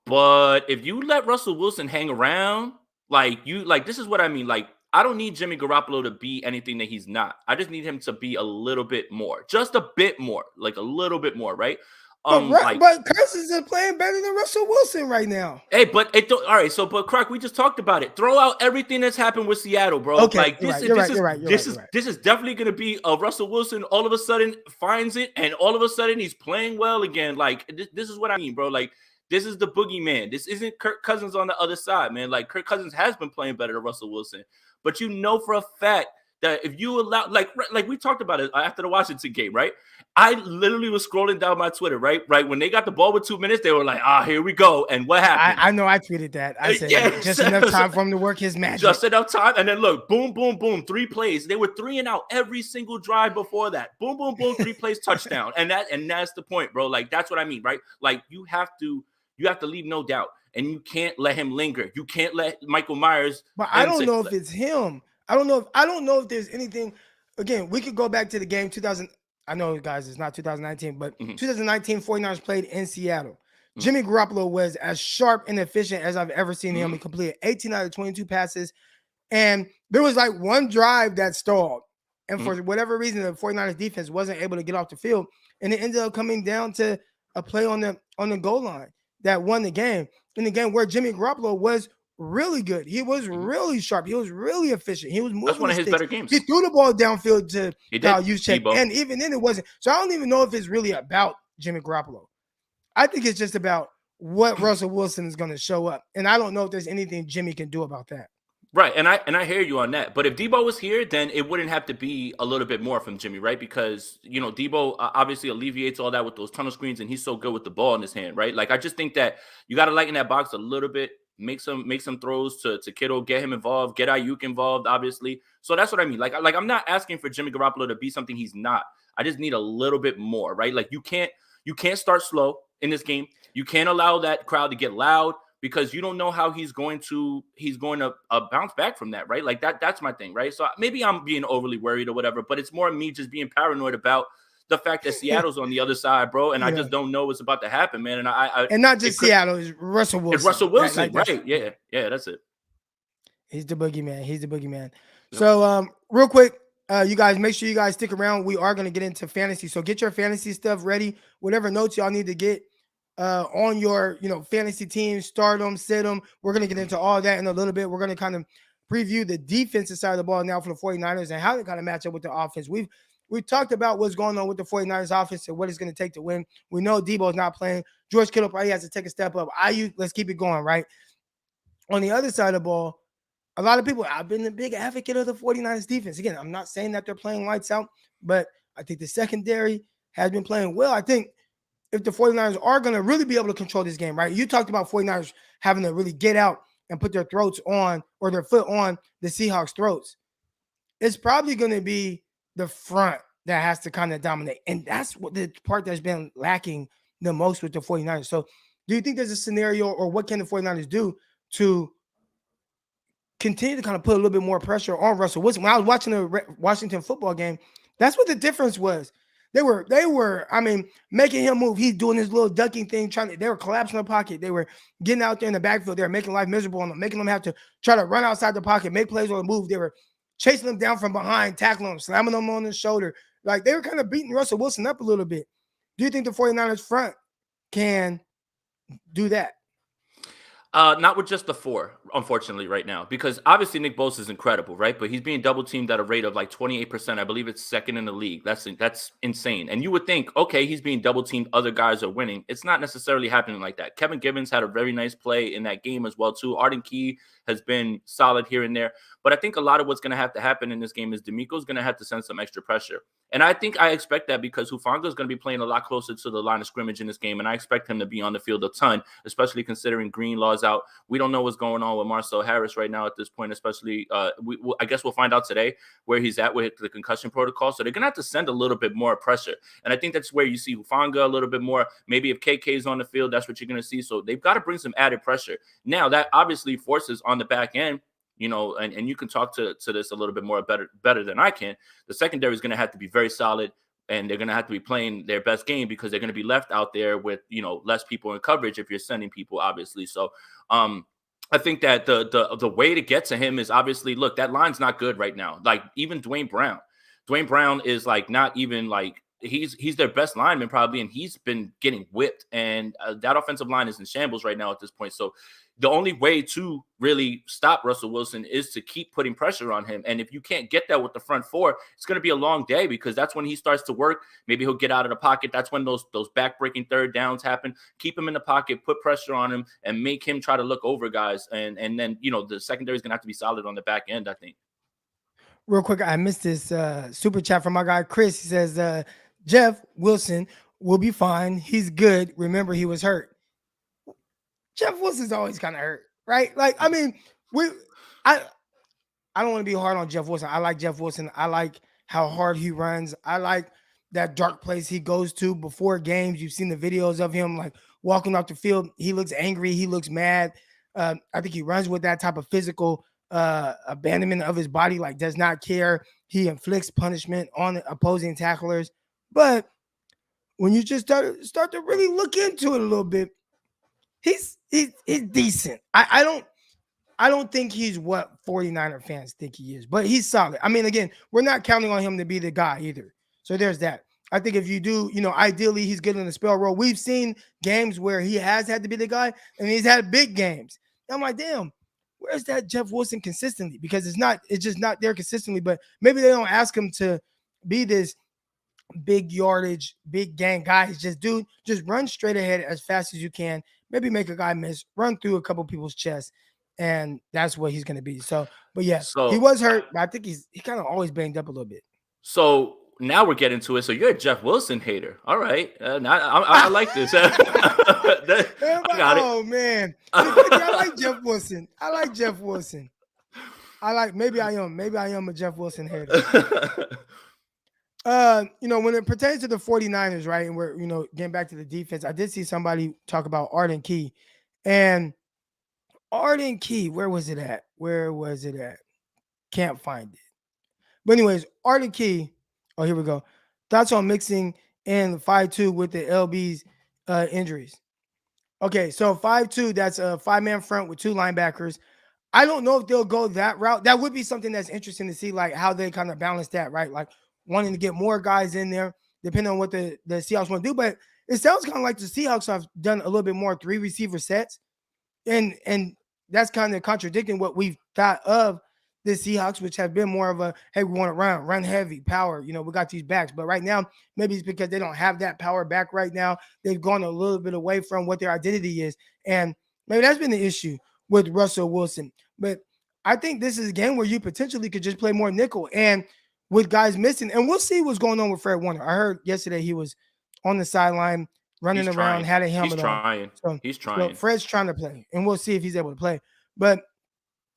But if you let Russell Wilson hang around, this is what I mean. Like, I don't need Jimmy Garoppolo to be anything that he's not. I just need him to be a little bit more, just a bit more, like a little bit more, right? But Cousins is playing better than Russell Wilson right now. Hey, but it don't. All right, so but Croc, we just talked about it. Throw out everything that's happened with Seattle, bro. Okay, Like this is definitely going to be a Russell Wilson. All of a sudden finds it, and all of a sudden he's playing well again. Like this is what I mean, bro. Like this is the boogeyman. This isn't Kirk Cousins on the other side, man. Like Kirk Cousins has been playing better than Russell Wilson, but you know for a fact that if you allow, like we talked about it after the Washington game, right? I literally was scrolling down my Twitter, right? When they got the ball with 2 minutes, they were like, here we go. And what happened? I know I tweeted that. I said, just enough time for him to work his magic. Just enough time. And then look, boom, boom, boom, 3 plays. They were 3 and out every single drive before that. Boom, boom, boom, 3 plays, touchdown. And that's the point, bro. Like, that's what I mean, right? Like, you have to leave no doubt. And you can't let him linger. You can't let Michael Myers. But I don't know if it's him. I don't know if there's anything. Again, we could go back to the game 2000. I know, guys, it's not 2019, but 2019 49ers played in Seattle. Jimmy Garoppolo was as sharp and efficient as I've ever seen him. He completed 18 out of 22 passes. And there was like one drive that stalled. And for whatever reason, the 49ers defense wasn't able to get off the field. And it ended up coming down to a play on the goal line that won the game. In the game where Jimmy Garoppolo was really good. He was really sharp. He was really efficient. He was moving. That's one of his better games. He threw the ball downfield to Kyle Juszczyk, and even then it wasn't. So I don't even know if it's really about Jimmy Garoppolo. I think it's just about what Russell Wilson is going to show up, and I don't know if there's anything Jimmy can do about that. Right, and I hear you on that. But if Debo was here, then it wouldn't have to be a little bit more from Jimmy, right? Because Debo obviously alleviates all that with those tunnel screens, and he's so good with the ball in his hand, right? Like I just think that you got to lighten that box a little bit. Make some throws to Kittle, get him involved, get Ayuk involved, obviously. So that's what I mean. Like I'm not asking for Jimmy Garoppolo to be something he's not. I just need a little bit more, right? Like you can't start slow in this game. You can't allow that crowd to get loud because you don't know how he's going to bounce back from that, right? Like that's my thing, right? So maybe I'm being overly worried or whatever, but it's more me just being paranoid about the fact that Seattle's on the other side, bro, and I just don't know what's about to happen, man. And not just Seattle, it's Russell Wilson. It's Russell Wilson, right? Yeah, that's it. He's the boogeyman. Yep. So, real quick, you guys, make sure you guys stick around. We are going to get into fantasy, so get your fantasy stuff ready. Whatever notes y'all need to get on your, fantasy team, start them, sit them. We're going to get into all that in a little bit. We're going to kind of preview the defensive side of the ball now for the 49ers and how they kind of match up with the offense. We've talked about what's going on with the 49ers offense and what it's going to take to win. We know Debo's not playing. George Kittle probably has to take a step up. Let's keep it going, right? On the other side of the ball, a lot of people, I've been a big advocate of the 49ers defense. Again, I'm not saying that they're playing lights out, but I think the secondary has been playing well. I think if the 49ers are going to really be able to control this game, right? You talked about 49ers having to really get out and put their throats on or their foot on the Seahawks' throats. It's probably going to be the front that has to kind of dominate. And that's what the part that's been lacking the most with the 49ers. So do you think there's a scenario or what can the 49ers do to continue to kind of put a little bit more pressure on Russell Wilson? When I was watching the Washington football game, that's what the difference was. They were, making him move. He's doing his little ducking thing, they were collapsing the pocket. They were getting out there in the backfield. They were making life miserable on them, making them have to try to run outside the pocket, make plays on the move. They were chasing him down from behind, tackling him, slamming him on his shoulder. Like they were kind of beating Russell Wilson up a little bit. Do you think the 49ers front can do that? Not with just the 4, unfortunately, right now, because obviously Nick Bosa is incredible, right? But he's being double teamed at a rate of like 28%. I believe it's second in the league. That's insane. And you would think, okay, he's being double teamed, other guys are winning. It's not necessarily happening like that. Kevin Gibbons had a very nice play in that game as well, too. Arden Key has been solid here and there. But I think a lot of what's going to have to happen in this game is D'Amico's going to have to send some extra pressure. And I expect that because Hufanga is going to be playing a lot closer to the line of scrimmage in this game. And I expect him to be on the field a ton, especially considering Greenlaw's out. We don't know what's going on with Marcel Harris right now at this point, especially I guess we'll find out today where he's at with the concussion protocol. So they're going to have to send a little bit more pressure. And I think that's where you see Hufanga a little bit more. Maybe if KK is on the field, that's what you're going to see. So they've got to bring some added pressure. Now, that obviously forces on the back end, and you can talk to this a little bit more better than I can. The secondary is going to have to be very solid, and they're going to have to be playing their best game because they're going to be left out there with, less people in coverage if you're sending people, obviously. So I think that the way to get to him is obviously, look, that line's not good right now. Like, even Dwayne Brown is like not even like he's their best lineman probably, and he's been getting whipped, and that offensive line is in shambles right now at this point. So the only way to really stop Russell Wilson is to keep putting pressure on him. And if you can't get that with the front four, it's going to be a long day, because that's when he starts to work. Maybe he'll get out of the pocket. That's when those back-breaking third downs happen. Keep him in the pocket, put pressure on him, and make him try to look over guys. And then, the secondary is going to have to be solid on the back end, I think. Real quick, I missed this super chat from my guy Chris. He says, Jeff Wilson will be fine. He's good. Remember, he was hurt. Jeff Wilson's always kind of hurt, right? Like, I mean, I don't want to be hard on Jeff Wilson. I like Jeff Wilson. I like how hard he runs. I like that dark place he goes to before games. You've seen the videos of him like walking off the field. He looks angry. He looks mad. I think he runs with that type of physical abandonment of his body, like does not care. He inflicts punishment on opposing tacklers. But when you just start to really look into it a little bit, he's decent. I don't think he's what 49er fans think he is, but he's solid. I mean, again, we're not counting on him to be the guy either. So there's that. I think if you do, ideally he's good in the spell role. We've seen games where he has had to be the guy, and he's had big games. And I'm like, damn, where's that Jeff Wilson consistently? Because it's just not there consistently. But maybe they don't ask him to be this big yardage, big gang guy. He's just, dude, just run straight ahead as fast as you can. Maybe make a guy miss, run through a couple people's chests, and that's what he's going to be. So, but yeah, he was hurt, but I think he kind of always banged up a little bit. So now we're getting to it. So you're a Jeff Wilson hater. All right. I like this. I got it. Oh, man. I like Jeff Wilson. Maybe I am a Jeff Wilson hater. When it pertains to the 49ers, right, and we're, getting back to the defense, I did see somebody talk about Arden Key. And Arden Key, where was it at? Can't find it. But anyways, Arden Key, oh, here we go. Thoughts on mixing in 5-2 with the LB's injuries. Okay, so 5-2, that's a 5-man front with 2 linebackers. I don't know if they'll go that route. That would be something that's interesting to see, like how they kind of balance that, right? Like wanting to get more guys in there, depending on what the Seahawks want to do. But it sounds kind of like the Seahawks have done a little bit more 3 receiver sets. And that's kind of contradicting what we've thought of the Seahawks, which have been more of a, hey, we want to run heavy, power. We got these backs. But right now, maybe it's because they don't have that power back right now. They've gone a little bit away from what their identity is. And maybe that's been the issue with Russell Wilson. But I think this is a game where you potentially could just play more nickel. And with guys missing, and we'll see what's going on with Fred Warner. I heard yesterday he was on the sideline running around, had a helmet on. He's trying. So Fred's trying to play, and we'll see if he's able to play. But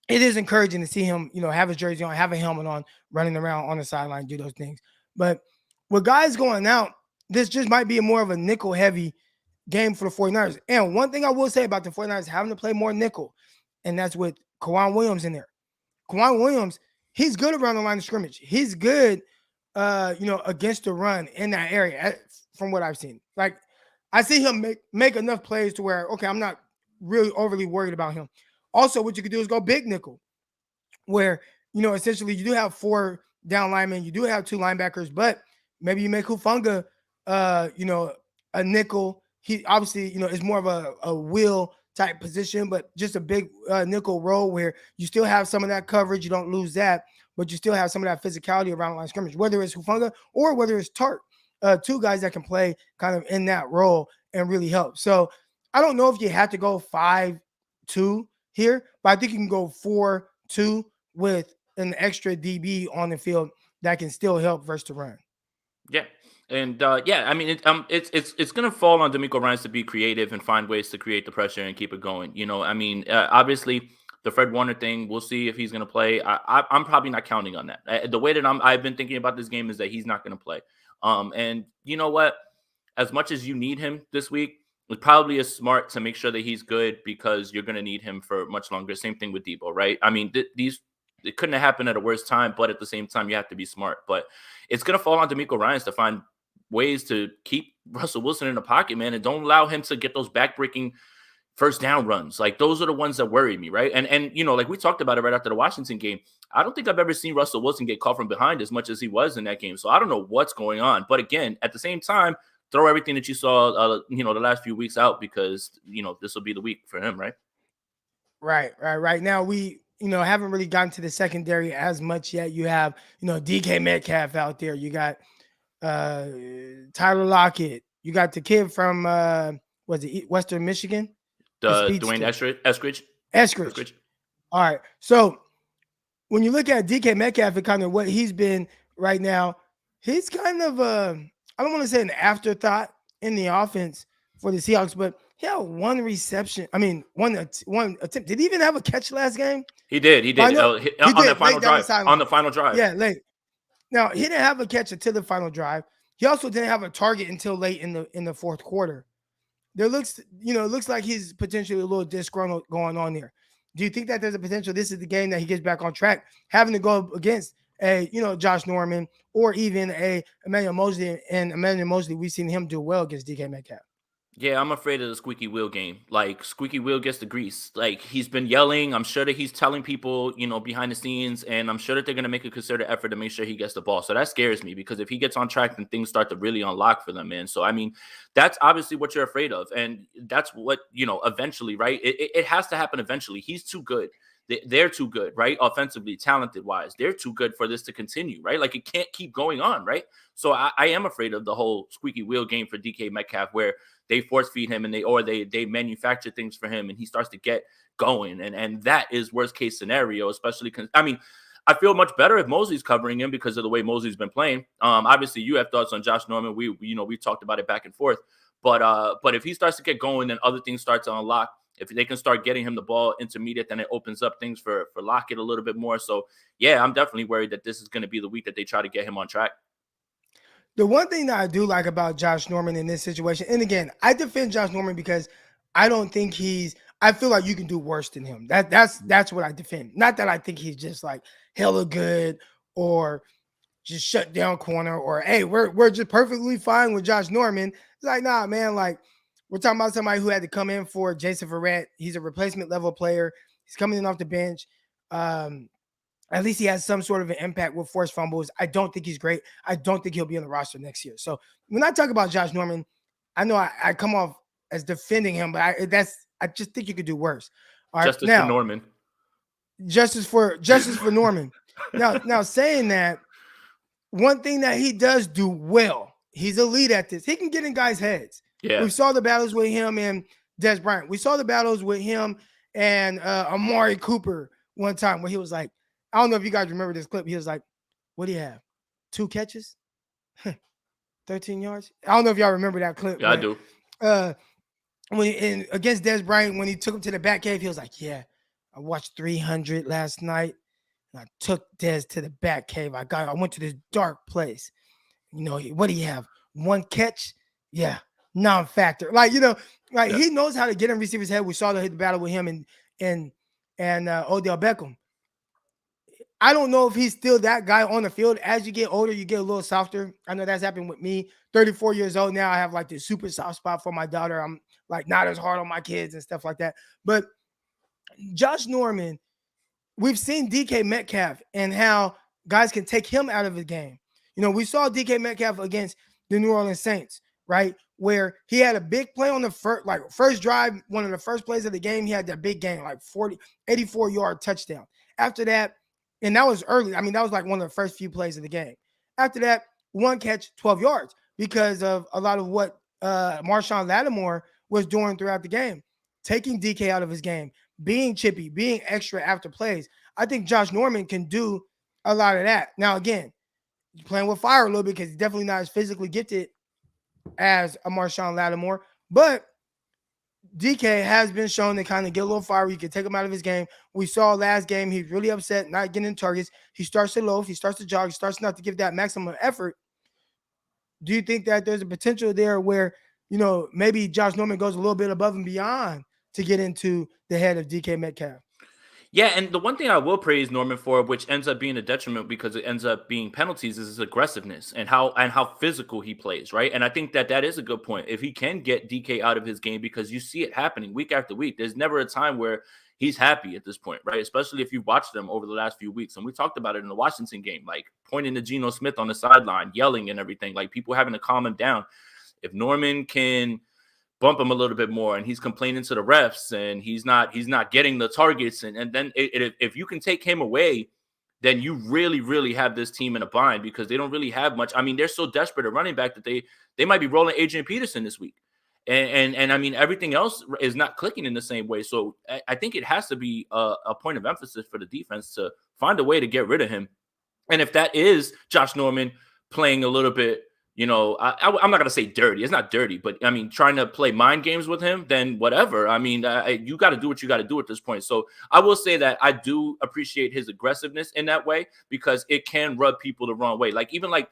it is encouraging to see him, have his jersey on, have a helmet on, running around on the sideline, do those things. But with guys going out, this just might be more of a nickel-heavy game for the 49ers. And one thing I will say about the 49ers having to play more nickel, and that's with Kawhi Williams in there. Kawhi Williams, he's good around the line of scrimmage. He's good, against the run in that area, from what I've seen. Like, I see him make enough plays to where, okay, I'm not really overly worried about him. Also, what you could do is go big nickel, where, essentially you do have 4 down linemen, you do have 2 linebackers, but maybe you make Hufanga, a nickel. He obviously, is more of a wheel type position, but just a big nickel role where you still have some of that coverage. You don't lose that, but you still have some of that physicality around the line of scrimmage, whether it's Hufanga or whether it's Tart. 2 guys that can play kind of in that role and really help. So I don't know if you have to go 5-2 here, but I think you can go 4-2 with an extra DB on the field that can still help versus the run. Yeah. And yeah, I mean, it's gonna fall on D'Amico Ryans to be creative and find ways to create the pressure and keep it going. I mean, obviously the Fred Warner thing, we'll see if he's gonna play. I'm probably not counting on that. The way that I've been thinking about this game is that he's not gonna play. And you know what? As much as you need him this week, it probably is smart to make sure that he's good because you're gonna need him for much longer. Same thing with Debo, right? I mean, these it couldn't have happened at a worse time, but at the same time, you have to be smart. But it's gonna fall on D'Amico Ryans to find ways to keep Russell Wilson in the pocket, man, and don't allow him to get those backbreaking first down runs. Like those are the ones that worry me, right? And like we talked about it right after the Washington game. I don't think I've ever seen Russell Wilson get caught from behind as much as he was in that game. So I don't know what's going on. But again, at the same time, throw everything that you saw, the last few weeks out because this will be the week for him, right? Right now we haven't really gotten to the secondary as much yet. You have DK Metcalf out there. You got Tyler Lockett. You got the kid from was it Western Michigan? Dwayne Eskridge. Eskridge. All right. So when you look at DK Metcalf and kind of what he's been right now, he's kind of I don't want to say an afterthought in the offense for the Seahawks, but he had one reception. I mean, one attempt. Did he even have a catch last game? He did. He did. On the final drive. On the final drive. Yeah, late. Now he didn't have a catch until the final drive. He also didn't have a target until late in the fourth quarter. There looks like he's potentially a little disgruntled going on there. Do you think that there's a potential this is the game that he gets back on track, having to go against a Josh Norman or even a Emmanuel Mosley? And Emmanuel Mosley, we've seen him do well against DK Metcalf. Yeah, I'm afraid of the squeaky wheel game. Like squeaky wheel gets the grease. Like he's been yelling. I'm sure that he's telling people, behind the scenes, and I'm sure that they're going to make a concerted effort to make sure he gets the ball. So that scares me because if he gets on track, then things start to really unlock for them, man. So I mean, that's obviously what you're afraid of, and that's what eventually, right? It has to happen eventually. He's too good. They're too good, right? Offensively, talented wise, they're too good for this to continue, right? Like it can't keep going on, right? So I am afraid of the whole squeaky wheel game for DK Metcalf, where they force feed him and they manufacture things for him and he starts to get going. And that is worst case scenario, especially because I feel much better if Mosley's covering him because of the way Mosley's been playing. Obviously you have thoughts on Josh Norman. We talked about it back and forth, but if he starts to get going, then other things start to unlock. If they can start getting him the ball intermediate, then it opens up things for Lockett a little bit more. So yeah, I'm definitely worried that this is going to be the week that they try to get him on track. The one thing that I do like about Josh Norman in this situation, and again, I defend Josh Norman because I don't think I feel like you can do worse than him. That's what I defend. Not that I think he's just like hella good or just shut down corner or hey, we're just perfectly fine with Josh Norman. It's like, nah, man, like we're talking about somebody who had to come in for Jason Verrett. He's a replacement level player. He's coming in off the bench. At least he has some sort of an impact with forced fumbles. I don't think he's great. I don't think he'll be on the roster next year. So when I talk about Josh Norman, I know I come off as defending him, but I just think you could do worse. All right, justice for Norman. Justice for Norman. Now saying that, one thing that he does do well, he's elite at this. He can get in guys' heads. Yeah. We saw the battles with him and Des Bryant. We saw the battles with him and Amari Cooper one time where he was like, I don't know if you guys remember this clip. He was like, what do you have? 2 catches? 13 yards? I don't know if y'all remember that clip. Yeah, but, I do. Against Des Bryant, when he took him to the back cave, he was like, yeah, I watched 300 last night. And I took Des to the back cave. I went to this dark place. What do you have? 1 catch? Yeah, non-factor. He knows how to get in receiver's head. We saw the battle with him and Odell Beckham. I don't know if he's still that guy on the field. As you get older, you get a little softer. I know that's happened with me. 34 years old now. I have like this super soft spot for my daughter. I'm like not as hard on my kids and stuff like that. But Josh Norman, we've seen DK Metcalf and how guys can take him out of the game. We saw DK Metcalf against the New Orleans Saints, right? Where he had a big play on the first drive, one of the first plays of the game. He had that big game, like 84-yard touchdown. After that, and that was early. I mean, that was like one of the first few plays of the game. After that, 1 catch, 12 yards because of a lot of what Marshawn Lattimore was doing throughout the game, taking DK out of his game, being chippy, being extra after plays. I think Josh Norman can do a lot of that. Now, again, playing with fire a little bit because he's definitely not as physically gifted as a Marshawn Lattimore. But DK has been shown to kind of get a little fire. You can take him out of his game. We saw last game, he's really upset, not getting targets. He starts to loaf, he starts to jog, he starts not to give that maximum effort. Do you think that there's a potential there where, maybe Josh Norman goes a little bit above and beyond to get into the head of DK Metcalf? Yeah, and the one thing I will praise Norman for, which ends up being a detriment because it ends up being penalties, is his aggressiveness and how physical he plays, right? And I think that is a good point. If he can get DK out of his game, because you see it happening week after week, there's never a time where he's happy at this point, right? Especially if you've watched them over the last few weeks. And we talked about it in the Washington game, like pointing to Geno Smith on the sideline, yelling and everything, like people having to calm him down. If Norman can bump him a little bit more and he's complaining to the refs and he's not getting the targets, and then if you can take him away, then you really have this team in a bind, because they don't really have much. I mean, they're so desperate at running back that they might be rolling Adrian Peterson this week, and I mean, everything else is not clicking in the same way. So I think it has to be a point of emphasis for the defense to find a way to get rid of him. And if that is Josh Norman playing a little bit, I'm not going to say dirty. It's not dirty, but I mean, trying to play mind games with him, then whatever. I mean, you got to do what you got to do at this point. So I will say that I do appreciate his aggressiveness in that way, because it can rub people the wrong way. Like, even like,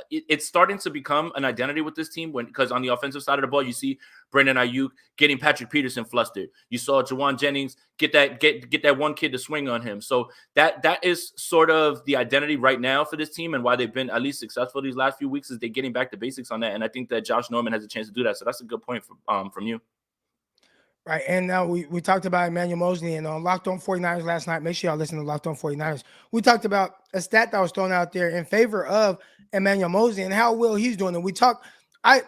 it's starting to become an identity with this team, because on the offensive side of the ball, you see Brandon Ayuk getting Patrick Peterson flustered. You saw Jawan Jennings get that one kid to swing on him. So that is sort of the identity right now for this team, and why they've been at least successful these last few weeks is they're getting back to basics on that. And I think that Josh Norman has a chance to do that. So that's a good point from you. Right. And now we talked about Emmanuel Mosley and on Locked On 49ers last night. Make sure y'all listen to Locked On 49ers. We talked about a stat that was thrown out there in favor of Emmanuel Mosley and how well he's doing. And we talked, a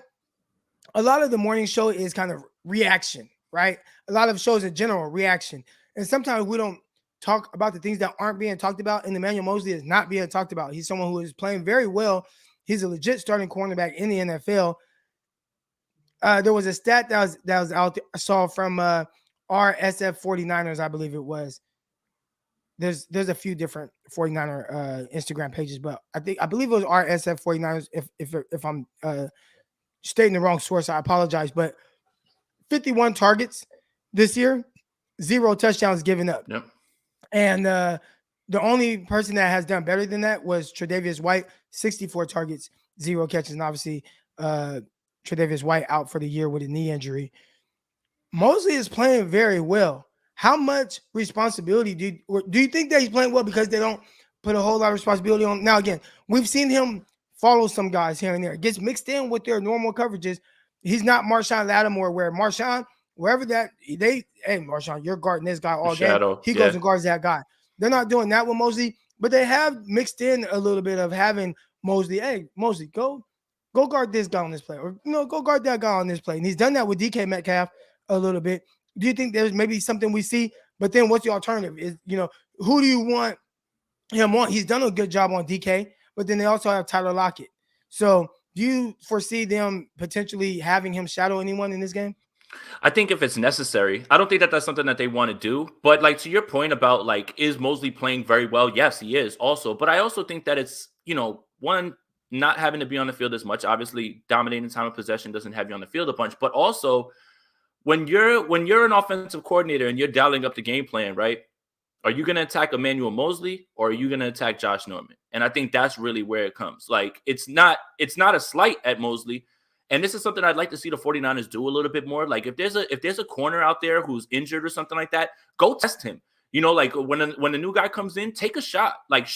lot of the morning show is kind of reaction, right? A lot of shows in general, reaction. And sometimes we don't talk about the things that aren't being talked about. And Emmanuel Mosley is not being talked about. He's someone who is playing very well. He's a legit starting cornerback in the NFL. There was a stat that was out there, I saw from RSF 49ers, I believe it was. There's a few different 49er Instagram pages, but I believe it was RSF 49ers. If I'm stating the wrong source, I apologize. But 51 targets this year, 0 touchdowns given up. Yep. And the only person that has done better than that was Tre'Davious White, 64 targets, 0 catches, and obviously Tre'Davious White out for the year with a knee injury. Mosley is playing very well. How much responsibility do you think that he's playing well because they don't put a whole lot of responsibility on? Now, again, we've seen him follow some guys here and there. It gets mixed in with their normal coverages. He's not Marshawn Lattimore, where Marshawn, wherever that hey, Marshawn, you're guarding this guy all game. He goes and guards that guy. They're not doing that with Mosley, but they have mixed in a little bit of having Mosley. Hey, Mosley, go guard this guy on this play, or go guard that guy on this play. And he's done that with DK Metcalf a little bit. Do you think there's maybe something we see? But then what's the alternative? Is who do you want him on? He's done a good job on DK, but then they also have Tyler Lockett. So do you foresee them potentially having him shadow anyone in this game? I think if it's necessary. I don't think that that's something that they want to do. But like, to your point about like, is Mosley playing very well? Yes, he is also. But I also think that it's, one, not having to be on the field as much. Obviously, dominating time of possession doesn't have you on the field a bunch. But also, when you're an offensive coordinator and you're dialing up the game plan, right? Are you going to attack Emmanuel Mosley or are you going to attack Josh Norman? And I think that's really where it comes. Like, it's not a slight at Mosley. And this is something I'd like to see the 49ers do a little bit more. Like, if there's a corner out there who's injured or something like that, go test him. Like when a new guy comes in, take a shot. Like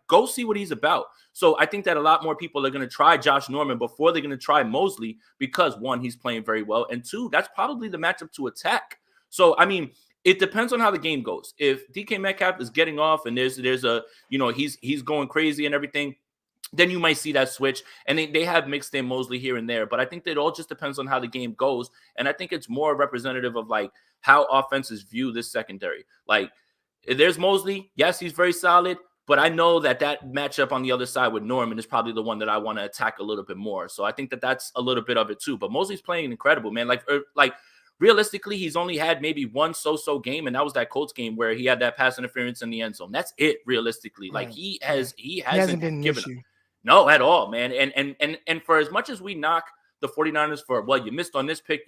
go see what he's about. So I think that a lot more people are going to try Josh Norman before they're going to try Mosley, because one, he's playing very well, and two, that's probably the matchup to attack. So I mean, it depends on how the game goes. If DK Metcalf is getting off and there's a he's going crazy and everything, then you might see that switch. And they have mixed in Mosley here and there, but I think that it all just depends on how the game goes. And I think it's more representative of like how offenses view this secondary. Like, if there's Mosley, yes, he's very solid, but I know that matchup on the other side with Norman is probably the one that I want to attack a little bit more. So I think that that's a little bit of it too. But Mosley's playing incredible, man. Like realistically, he's only had maybe one so-so game, and that was that Colts game where he had that pass interference in the end zone. That's it, realistically. Like Right. he Right. hasn't been an given issue. no at all, man. And for as much as we knock the 49ers for, well, you missed on this pick,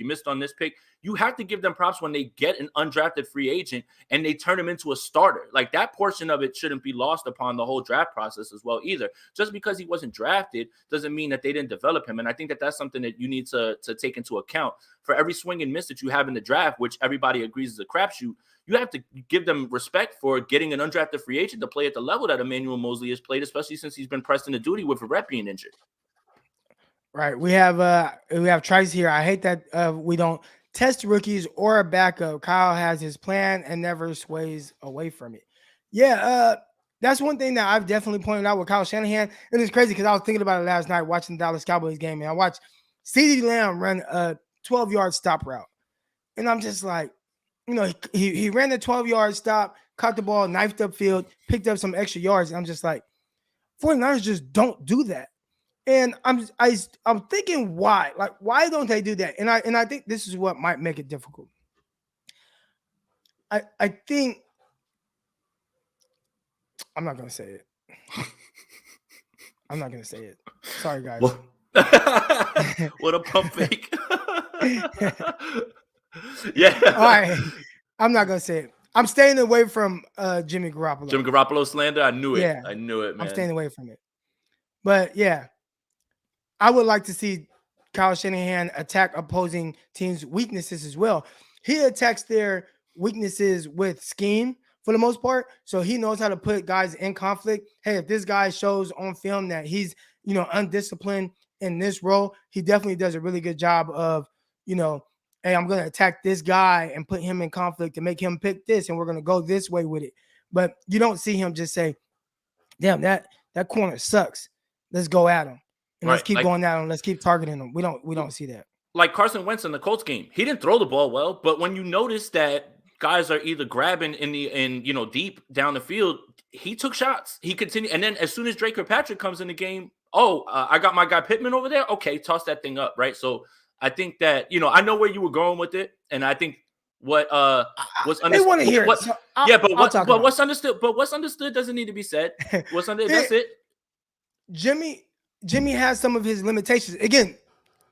you have to give them props when they get an undrafted free agent and they turn him into a starter. Like that portion of it shouldn't be lost upon the whole draft process as well either. Just because he wasn't drafted doesn't mean that they didn't develop him. And I think that that's something that you need to take into account. For every swing and miss that you have in the draft, which everybody agrees is a crapshoot, you have to give them respect for getting an undrafted free agent to play at the level that Emmanuel Mosley has played, especially since he's been pressed into duty with Verrett being injured. Right. We have Trice here. I hate that we don't test rookies or a backup. Kyle has his plan and never sways away from it. Yeah, that's one thing that I've definitely pointed out with Kyle Shanahan. And it's crazy because I was thinking about it last night watching the Dallas Cowboys game, and I watched CeeDee Lamb run a 12-yard stop route. And I'm just like, he ran the 12-yard stop, caught the ball, knifed upfield, picked up some extra yards. And I'm just like, 49ers just don't do that. And I'm thinking why? Like, why don't they do that? And I think this is what might make it difficult. I think I'm not gonna say it. I'm not gonna say it. Sorry, guys. What, what a pump fake. Yeah. All right. I'm not gonna say it. I'm staying away from Jimmy Garoppolo. Jimmy Garoppolo slander. I knew it. Yeah. I knew it, man. I'm staying away from it. But yeah, I would like to see Kyle Shanahan attack opposing teams' weaknesses as well. He attacks their weaknesses with scheme for the most part. So he knows how to put guys in conflict. Hey, if this guy shows on film that he's, undisciplined in this role, he definitely does a really good job of, hey, I'm going to attack this guy and put him in conflict to make him pick this, and we're going to go this way with it. But you don't see him just say, damn, that corner sucks. Let's go at him. And let's keep going at him. Let's keep targeting him. We don't see that. Like Carson Wentz in the Colts game, he didn't throw the ball well, but when you notice that guys are either grabbing deep down the field, he took shots. He continued, and then as soon as Drake Kirkpatrick comes in the game, I got my guy Pittman over there. Okay, toss that thing up, right? So I think that I know where you were going with it, and I think what was understood. They want to hear it. So what's understood? But what's understood doesn't need to be said. What's understood? That's it. Jimmy has some of his limitations. Again,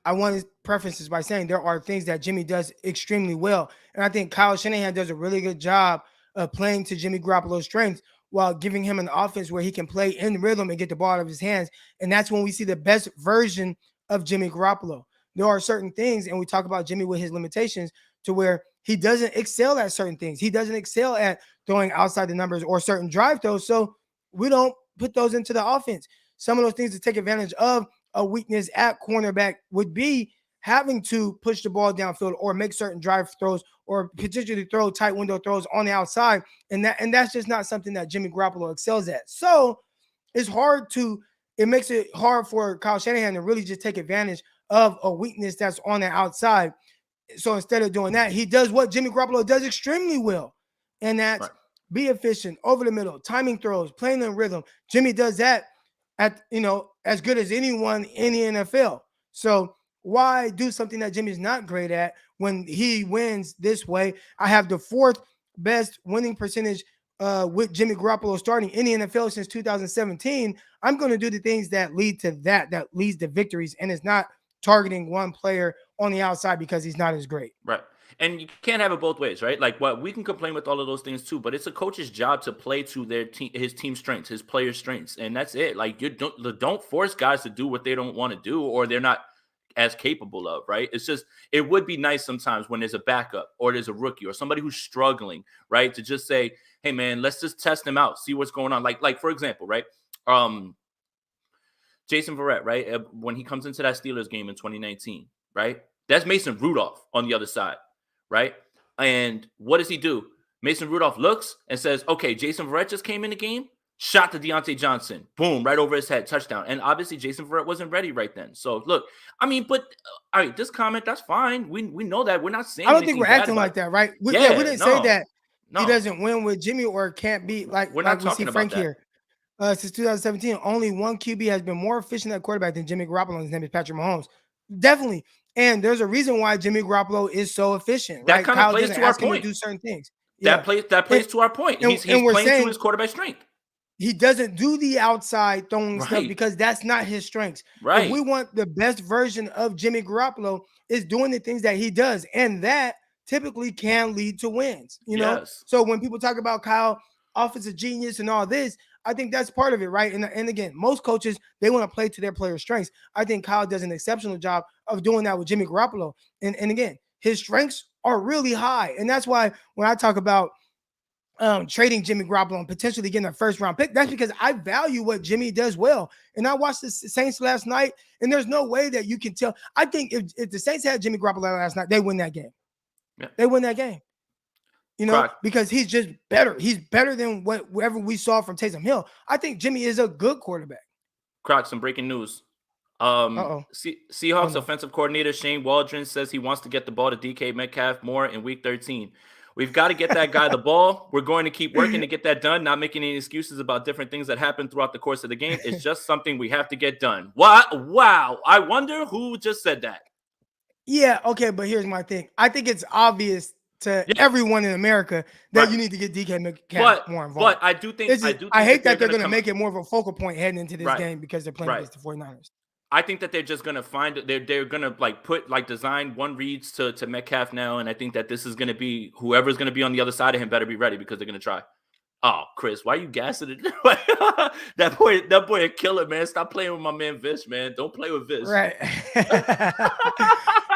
I want to preface this by saying there are things that Jimmy does extremely well. And I think Kyle Shanahan does a really good job of playing to Jimmy Garoppolo's strengths while giving him an offense where he can play in rhythm and get the ball out of his hands. And that's when we see the best version of Jimmy Garoppolo. There are certain things, and we talk about Jimmy with his limitations, to where he doesn't excel at certain things. He doesn't excel at throwing outside the numbers or certain drive throws. So we don't put those into the offense. Some of those things to take advantage of a weakness at cornerback would be having to push the ball downfield or make certain drive throws or potentially throw tight window throws on the outside. And that's just not something that Jimmy Garoppolo excels at. So it makes it hard for Kyle Shanahan to really just take advantage of a weakness that's on the outside. So instead of doing that, he does what Jimmy Garoppolo does extremely well. And that's be efficient, over the middle, timing throws, playing in rhythm. Jimmy does that at as good as anyone in the NFL. So why do something that Jimmy's not great at when he wins this way? I have the fourth best winning percentage with Jimmy Garoppolo starting in the NFL since 2017. I'm going to do the things that lead to that leads to victories, and it's not targeting one player on the outside because he's not as great. Right. And you can't have it both ways, right? Like, we can complain with all of those things too, but it's a coach's job to play to his team strengths, his players' strengths, and that's it. Like, you don't force guys to do what they don't want to do or they're not as capable of, right? It's just, it would be nice sometimes when there's a backup or there's a rookie or somebody who's struggling, right, to just say, hey man, let's just test them out, see what's going on. Like for example, right, Jason Verrett, right, when he comes into that Steelers game in 2019, right, that's Mason Rudolph on the other side. Right. And what does he do? Mason Rudolph looks and says, okay, Jason Verrett just came in the game, shot to Deontay Johnson, boom, right over his head, touchdown. And obviously Jason Verrett wasn't ready right then. So look, I mean, but all right, this comment, that's fine. We know that. We're not saying I don't think we're acting like that, right? We didn't say that he doesn't win with Jimmy or can't be like we're not talking about Frank here. Since 2017, only one QB has been more efficient at quarterback than Jimmy Garoppolo, and his name is Patrick Mahomes. Definitely. And there's a reason why Jimmy Garoppolo is so efficient, That right? kind of Kyle plays doesn't to our ask him to point. do certain things. That Yeah. plays to our point. He's And we're playing to saying his quarterback strength. he doesn't do the outside throwing stuff Right. because that's not his strengths. If we Right. want the best version of Jimmy Garoppolo, is doing the things that he does, and that typically can lead to wins. Yes. So when people talk about Kyle, offensive genius, and all this, I think that's part of it, right? And again, most coaches, they want to play to their players' strengths. I think Kyle does an exceptional job of doing that with Jimmy Garoppolo. And again, his strengths are really high, and that's why when I talk about trading Jimmy Garoppolo and potentially getting a first round pick, that's because I value what Jimmy does well. And I watched the Saints last night, and there's no way that you can tell. I think if the Saints had Jimmy Garoppolo last night, they win that game. Yeah. They win that game. Croc. Because he's just better. He's better than whatever we saw from Taysom Hill. I think Jimmy is a good quarterback. Croc, some breaking news. Seahawks offensive coordinator Shane Waldron says he wants to get the ball to DK Metcalf more in week 13. We've got to get that guy the ball. We're going to keep working to get that done, not making any excuses about different things that happen throughout the course of the game. It's just something we have to get done. Wow. I wonder who just said that. Yeah, okay, but here's my thing. I think it's obvious to everyone in America that you need to get DK Metcalf more involved. But I do think I hate that they're going to make it more of a focal point heading into this game because they're playing against the 49ers. I think that they're just gonna they're gonna design one reads to Metcalf now, and I think that this is gonna be whoever's gonna be on the other side of him better be ready because they're gonna try. Oh, Chris, why are you gassing it? that boy a killer, man. Stop playing with my man Vish, man. Don't play with Vish. Right.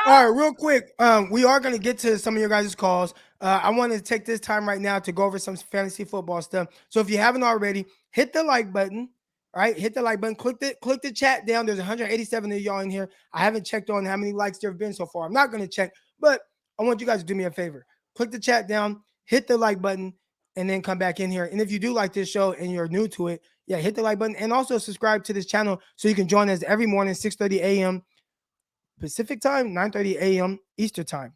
All right, real quick. We are gonna get to some of your guys' calls. I want to take this time right now to go over some fantasy football stuff. So if you haven't already, hit the like button. All right, hit the like button, click the chat down. There's 187 of y'all in here. I haven't checked on how many likes there have been so far. I'm not going to check, but I want you guys to do me a favor. Click the chat down, hit the like button, and then come back in here. And if you do like this show and you're new to it, hit the like button and also subscribe to this channel so you can join us every morning, 6:30 a.m. Pacific time, 9:30 a.m. Eastern time,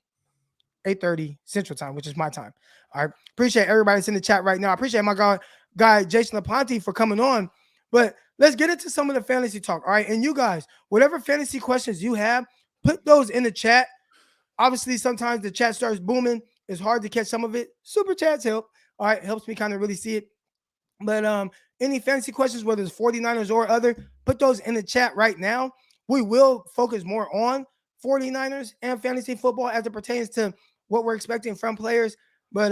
8:30 Central time, which is my time. All right, appreciate everybody that's in the chat right now. I appreciate my guy Jason LaPlante for coming on. But let's get into some of the fantasy talk. All right. And you guys, whatever fantasy questions you have, put those in the chat. Obviously, sometimes the chat starts booming. It's hard to catch some of it. Super chats help. All right. Helps me kind of really see it. But any fantasy questions, whether it's 49ers or other, put those in the chat right now. We will focus more on 49ers and fantasy football as it pertains to what we're expecting from players. But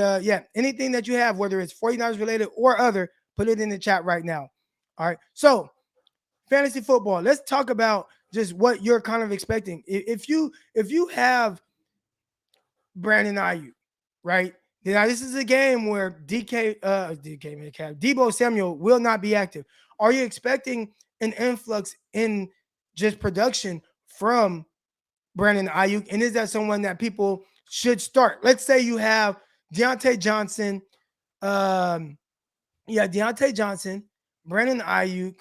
anything that you have, whether it's 49ers related or other, put it in the chat right now. All right, so fantasy football. Let's talk about just what you're kind of expecting. If you have Brandon Ayuk, right? Now this is a game where Deebo Samuel will not be active. Are you expecting an influx in just production from Brandon Ayuk? And is that someone that people should start? Let's say you have Deontay Johnson, Deontay Johnson, Brandon Ayuk,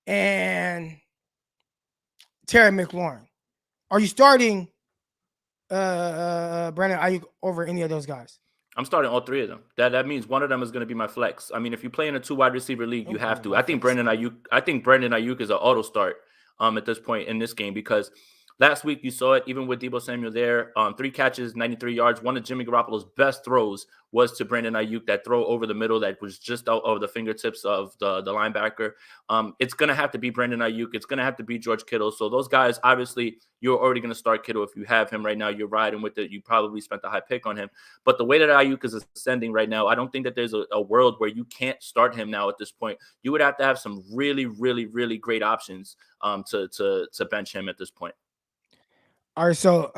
and Terry McLaurin. Are you starting Brandon Ayuk over any of those guys? I'm starting all three of them. That means one of them is going to be my flex. I mean, if you play in a 2 wide receiver league, you have to. I think Brandon Ayuk is an auto start at this point in this game because last week you saw it even with Deebo Samuel there. 3 catches, 93 yards. One of Jimmy Garoppolo's best throws was to Brandon Ayuk, that throw over the middle that was just out of the fingertips of the linebacker. It's going to have to be Brandon Ayuk. It's going to have to be George Kittle. So those guys, obviously, you're already going to start Kittle. If you have him right now, you're riding with it. You probably spent a high pick on him. But the way that Ayuk is ascending right now, I don't think that there's a world where you can't start him now at this point. You would have to have some really, really, really great options to bench him at this point. All right, so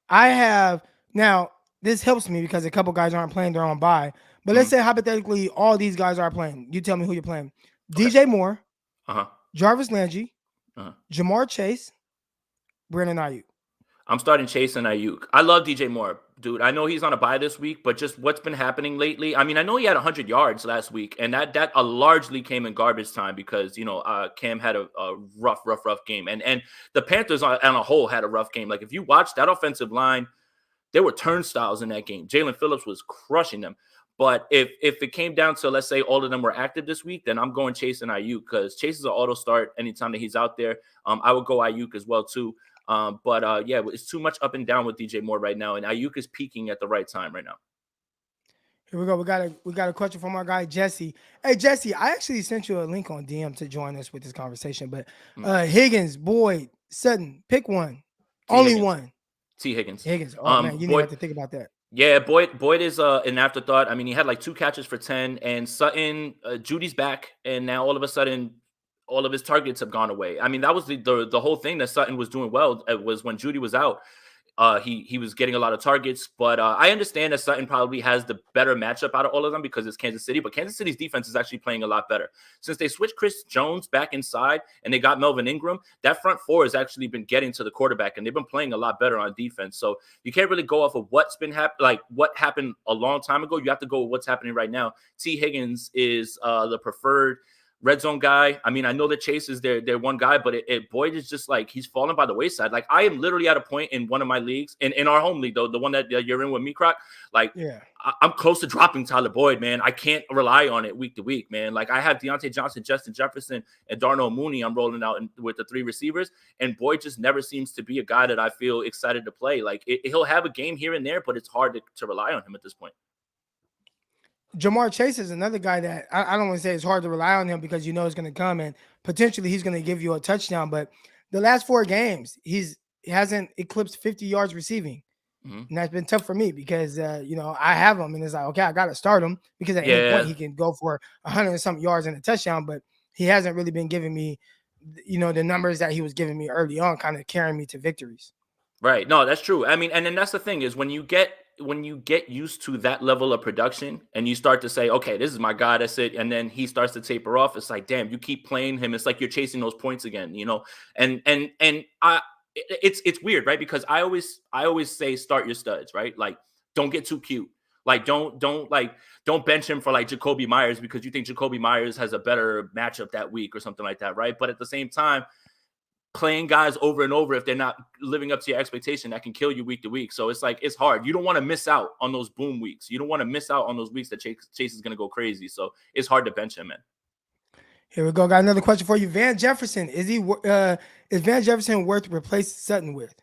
I have now. This helps me because a couple guys aren't playing their own bye. But let's say hypothetically all these guys are playing. You tell me who you're playing. Okay. DJ Moore, Jarvis Landry, Jamar Chase, Brandon Ayuk. I'm starting Chase and Ayuk. I love DJ Moore, dude. I know he's on a bye this week, but just what's been happening lately. I mean, I know he had 100 yards last week, and that largely came in garbage time because, Cam had a rough game. And the Panthers on a whole had a rough game. Like, if you watch that offensive line, there were turnstiles in that game. Jalen Phillips was crushing them. But if it came down to, let's say, all of them were active this week, then I'm going Chase and Ayuk because Chase is an auto start anytime that he's out there. I would go Ayuk as well, too. Yeah, it's too much up and down with DJ Moore right now, and Ayuk is peaking at the right time right now. Here we go. We got a question from our guy Jesse. Hey Jesse, I actually sent you a link on DM to join us with this conversation. But Higgins, Boyd, Sutton, pick one. Only Higgins. one. T. Higgins. Higgins. Oh man, you didn't have to think about that. Yeah, Boyd is an afterthought. I mean, he had like 2 catches for 10, and Sutton, Judy's back, and now all of a sudden, all of his targets have gone away. I mean, that was the whole thing that Sutton was doing well was when Judy was out. He was getting a lot of targets, but I understand that Sutton probably has the better matchup out of all of them because it's Kansas City, but Kansas City's defense is actually playing a lot better. Since they switched Chris Jones back inside and they got Melvin Ingram, that front four has actually been getting to the quarterback, and they've been playing a lot better on defense. So you can't really go off of what's been like what happened a long time ago. You have to go with what's happening right now. T. Higgins is the preferred red zone guy. I mean, I know that Chase is their one guy, but Boyd is just like, he's fallen by the wayside. Like, I am literally at a point in one of my leagues, in our home league, though, the one that you're in with me, Croc. Like, yeah, I'm close to dropping Tyler Boyd, man. I can't rely on it week to week, man. Like, I have Deontay Johnson, Justin Jefferson, and Darnell Mooney. I'm rolling out with the 3 receivers, and Boyd just never seems to be a guy that I feel excited to play. Like, he'll have a game here and there, but it's hard to rely on him at this point. Jamar Chase is another guy that I don't want to say it's hard to rely on him because you know it's going to come and potentially he's going to give you a touchdown. But the last 4 games, he hasn't eclipsed 50 yards receiving. Mm-hmm. And that's been tough for me because, I have him and it's like, okay, I got to start him because at any point he can go for 100 and something yards and a touchdown. But he hasn't really been giving me, the numbers that he was giving me early on, kind of carrying me to victories. Right. No, that's true. I mean, and then that's the thing is when you get used to that level of production and you start to say, okay, this is my guy, that's it. And then he starts to taper off. It's like, damn, you keep playing him. It's like you're chasing those points again, it's weird, right? Because I always say, start your studs, right? Like, don't get too cute. Like, don't bench him for like Jacoby Myers because you think Jacoby Myers has a better matchup that week or something like that, right? But at the same time, playing guys over and over, if they're not living up to your expectation, that can kill you week to week. So it's like, it's hard. You don't want to miss out on those boom weeks. You don't want to miss out on those weeks that Chase is going to go crazy. So it's hard to bench him in. Here we go. Got another question for you. Van Jefferson, is Van Jefferson worth to replace Sutton with?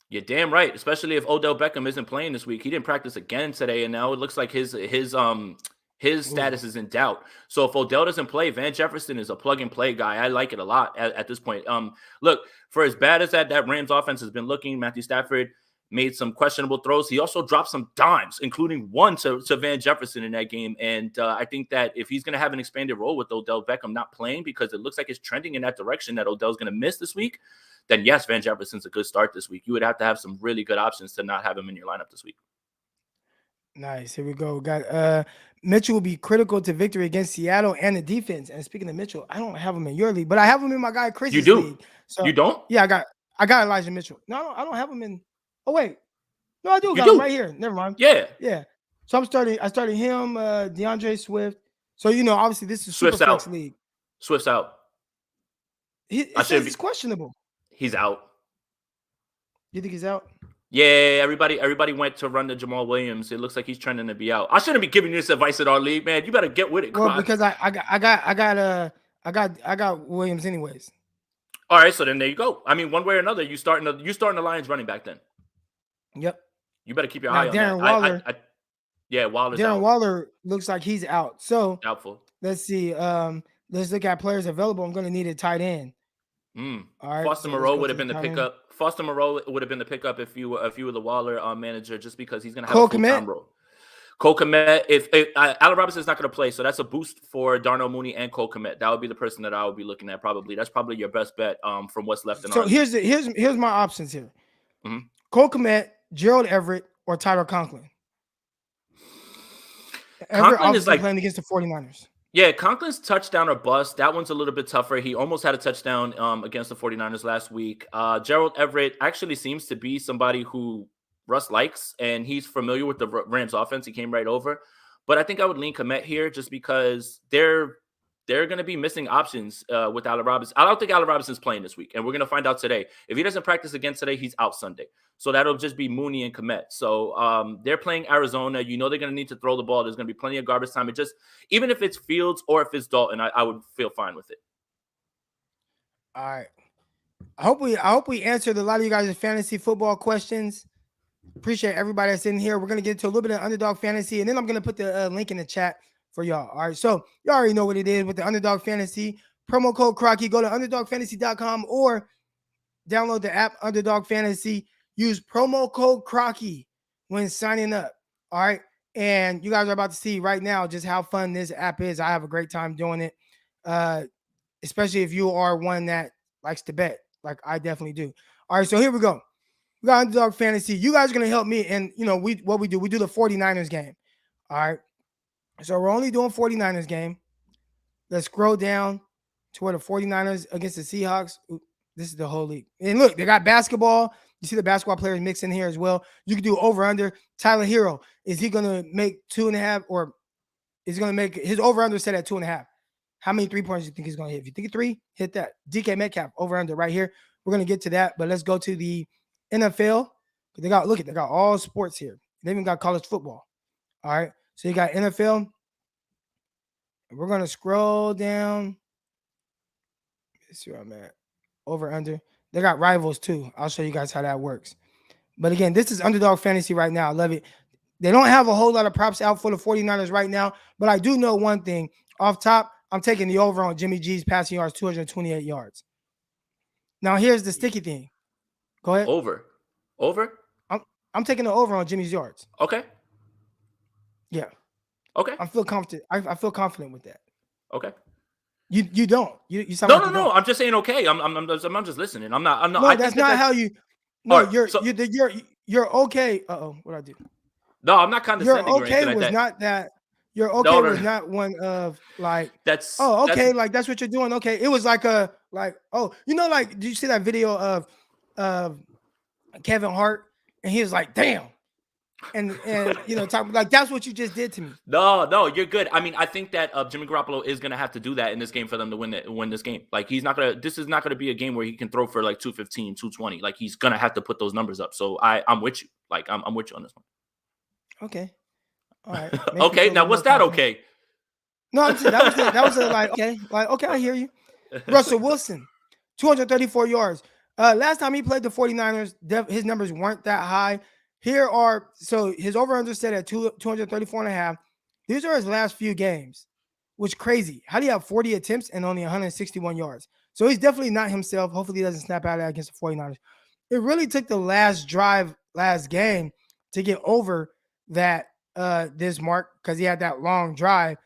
You're damn right, especially if Odell Beckham isn't playing this week. He didn't practice again today, and now it looks like his status is in doubt. So if Odell doesn't play, Van Jefferson is a plug-and-play guy. I like it a lot at this point. Look, for as bad as that Rams offense has been looking, Matthew Stafford made some questionable throws. He also dropped some dimes, including one to Van Jefferson in that game. And I think that if he's going to have an expanded role with Odell Beckham not playing, because it looks like it's trending in that direction that Odell's going to miss this week, then yes, Van Jefferson's a good start this week. You would have to have some really good options to not have him in your lineup this week. Nice. Here we go. Got Mitchell will be critical to victory against Seattle and the defense. And speaking of Mitchell, I don't have him in your league, but I have him in my guy Chris's league. So you don't? Yeah, I got Elijah Mitchell. No, I don't have him in. Oh wait, no, I do. Got him right here. Never mind. Yeah. So I started him, DeAndre Swift. So obviously this is Swift's Superflex out. league. Swift's out. It's questionable. He's out. You think he's out? Yeah, everybody went to run to Jamal Williams. It looks like he's trending to be out. I shouldn't be giving you this advice in our league, man. You better get with it. Well, because I got Williams anyways. All right, so then there you go. I mean, one way or another, you starting the Lions running back then. Yep. You better keep your eye on Darren that. Waller. Waller's Darren out. Waller looks like he's out. So doubtful. Let's see. Let's look at players available. I'm going to need a tight end. All right. Foster Moreau would have been the pickup. Foster Moreau would have been the pickup if you were the Waller manager, just because he's going to have a full-time role. Cole Kmet, if Allen Robinson's not going to play, so that's a boost for Darnell Mooney and Cole Kmet. That would be the person that I would be looking at probably. That's probably your best bet from what's left in our league. Here's my options here. Mm-hmm. Cole Kmet, Gerald Everett, or Tyler Conklin. Everett obviously playing against the 49ers. Yeah, Conklin's touchdown or bust. That one's a little bit tougher. He almost had a touchdown against the 49ers last week. Gerald Everett actually seems to be somebody who Russ likes, and he's familiar with the Rams offense. He came right over. But I think I would lean Kmet here just because they're going to be missing options with Allen Robinson. I don't think Allen Robinson's playing this week, and we're going to find out today. If he doesn't practice again today, he's out Sunday. So that'll just be Mooney and Kmet. So they're playing Arizona. They're going to need to throw the ball. There's going to be plenty of garbage time. Even if it's Fields or if it's Dalton, I would feel fine with it. All right. I hope we answered a lot of you guys' fantasy football questions. Appreciate everybody that's in here. We're gonna get into a little bit of underdog fantasy, and then I'm gonna put the link in the chat for y'all. All right, so you already know what it is with the underdog fantasy promo code Crocky. Go to underdogfantasy.com or download the app Underdog Fantasy. Use promo code Crocky when signing up. All right, and you guys are about to see right now just how fun this app is. I have a great time doing it, especially if you are one that likes to bet, like I definitely do. All right, so here we go. We got Underdog Fantasy. You guys are going to help me. And, you know, we do the 49ers game. All right. So we're only doing 49ers game. Let's scroll down to where the 49ers against the Seahawks. Ooh, this is the whole league. And look, they got basketball. You see the basketball players mixed in here as well. You can do over under. Tyler Hero, is he going to make 2.5 or is he going to make his over under set at 2.5? How many 3-pointers do you think he's going to hit? If you think it's 3, hit that. DK Metcalf over under right here. We're going to get to that, but let's go to the NFL. They got all sports here. They even got college football. All right. So you got NFL. And we're gonna scroll down. Let's see where I'm at. Over under. They got rivals too. I'll show you guys how that works. But again, this is Underdog Fantasy right now. I love it. They don't have a whole lot of props out for the 49ers right now, but I do know one thing. Off top, I'm taking the over on Jimmy G's passing yards, 228 yards. Now here's the sticky thing. Go ahead. Over. I'm taking the over on Jimmy's yards. Okay. Yeah. Okay. I feel confident. I feel confident with that. Okay. You don't. You sound no, like no, no. I'm just saying okay. I'm just listening. I'm not. No, that's not how you. No, right, you're okay. What I do? No, I'm not condescending. You're okay or was like that. not that. You're okay no. was not one of like. That's. Oh, okay. That's, like that's what you're doing. Okay, it was like a like. Oh, you know, like did you see that video of Kevin Hart and he was like, damn. And you know, talk like that's what you just did to me. No, you're good. I mean, I think that Jimmy Garoppolo is gonna have to do that in this game for them to win this game. Like he's not gonna. This is not gonna be a game where he can throw for like 215, 220. Like he's gonna have to put those numbers up. So I'm with you. Like I'm with you on this one. Okay. All right. Okay. Now what's that? Okay. No, I'm saying that was like okay, I hear you. Russell Wilson, 234 yards. Last time he played the 49ers, his numbers weren't that high. Here are so his over-under set at 234.5. These are his last few games, which crazy. How do you have 40 attempts and only 161 yards? So he's definitely not himself. Hopefully he doesn't snap out of that against the 49ers. It really took the last game to get over that this mark because he had that long drive.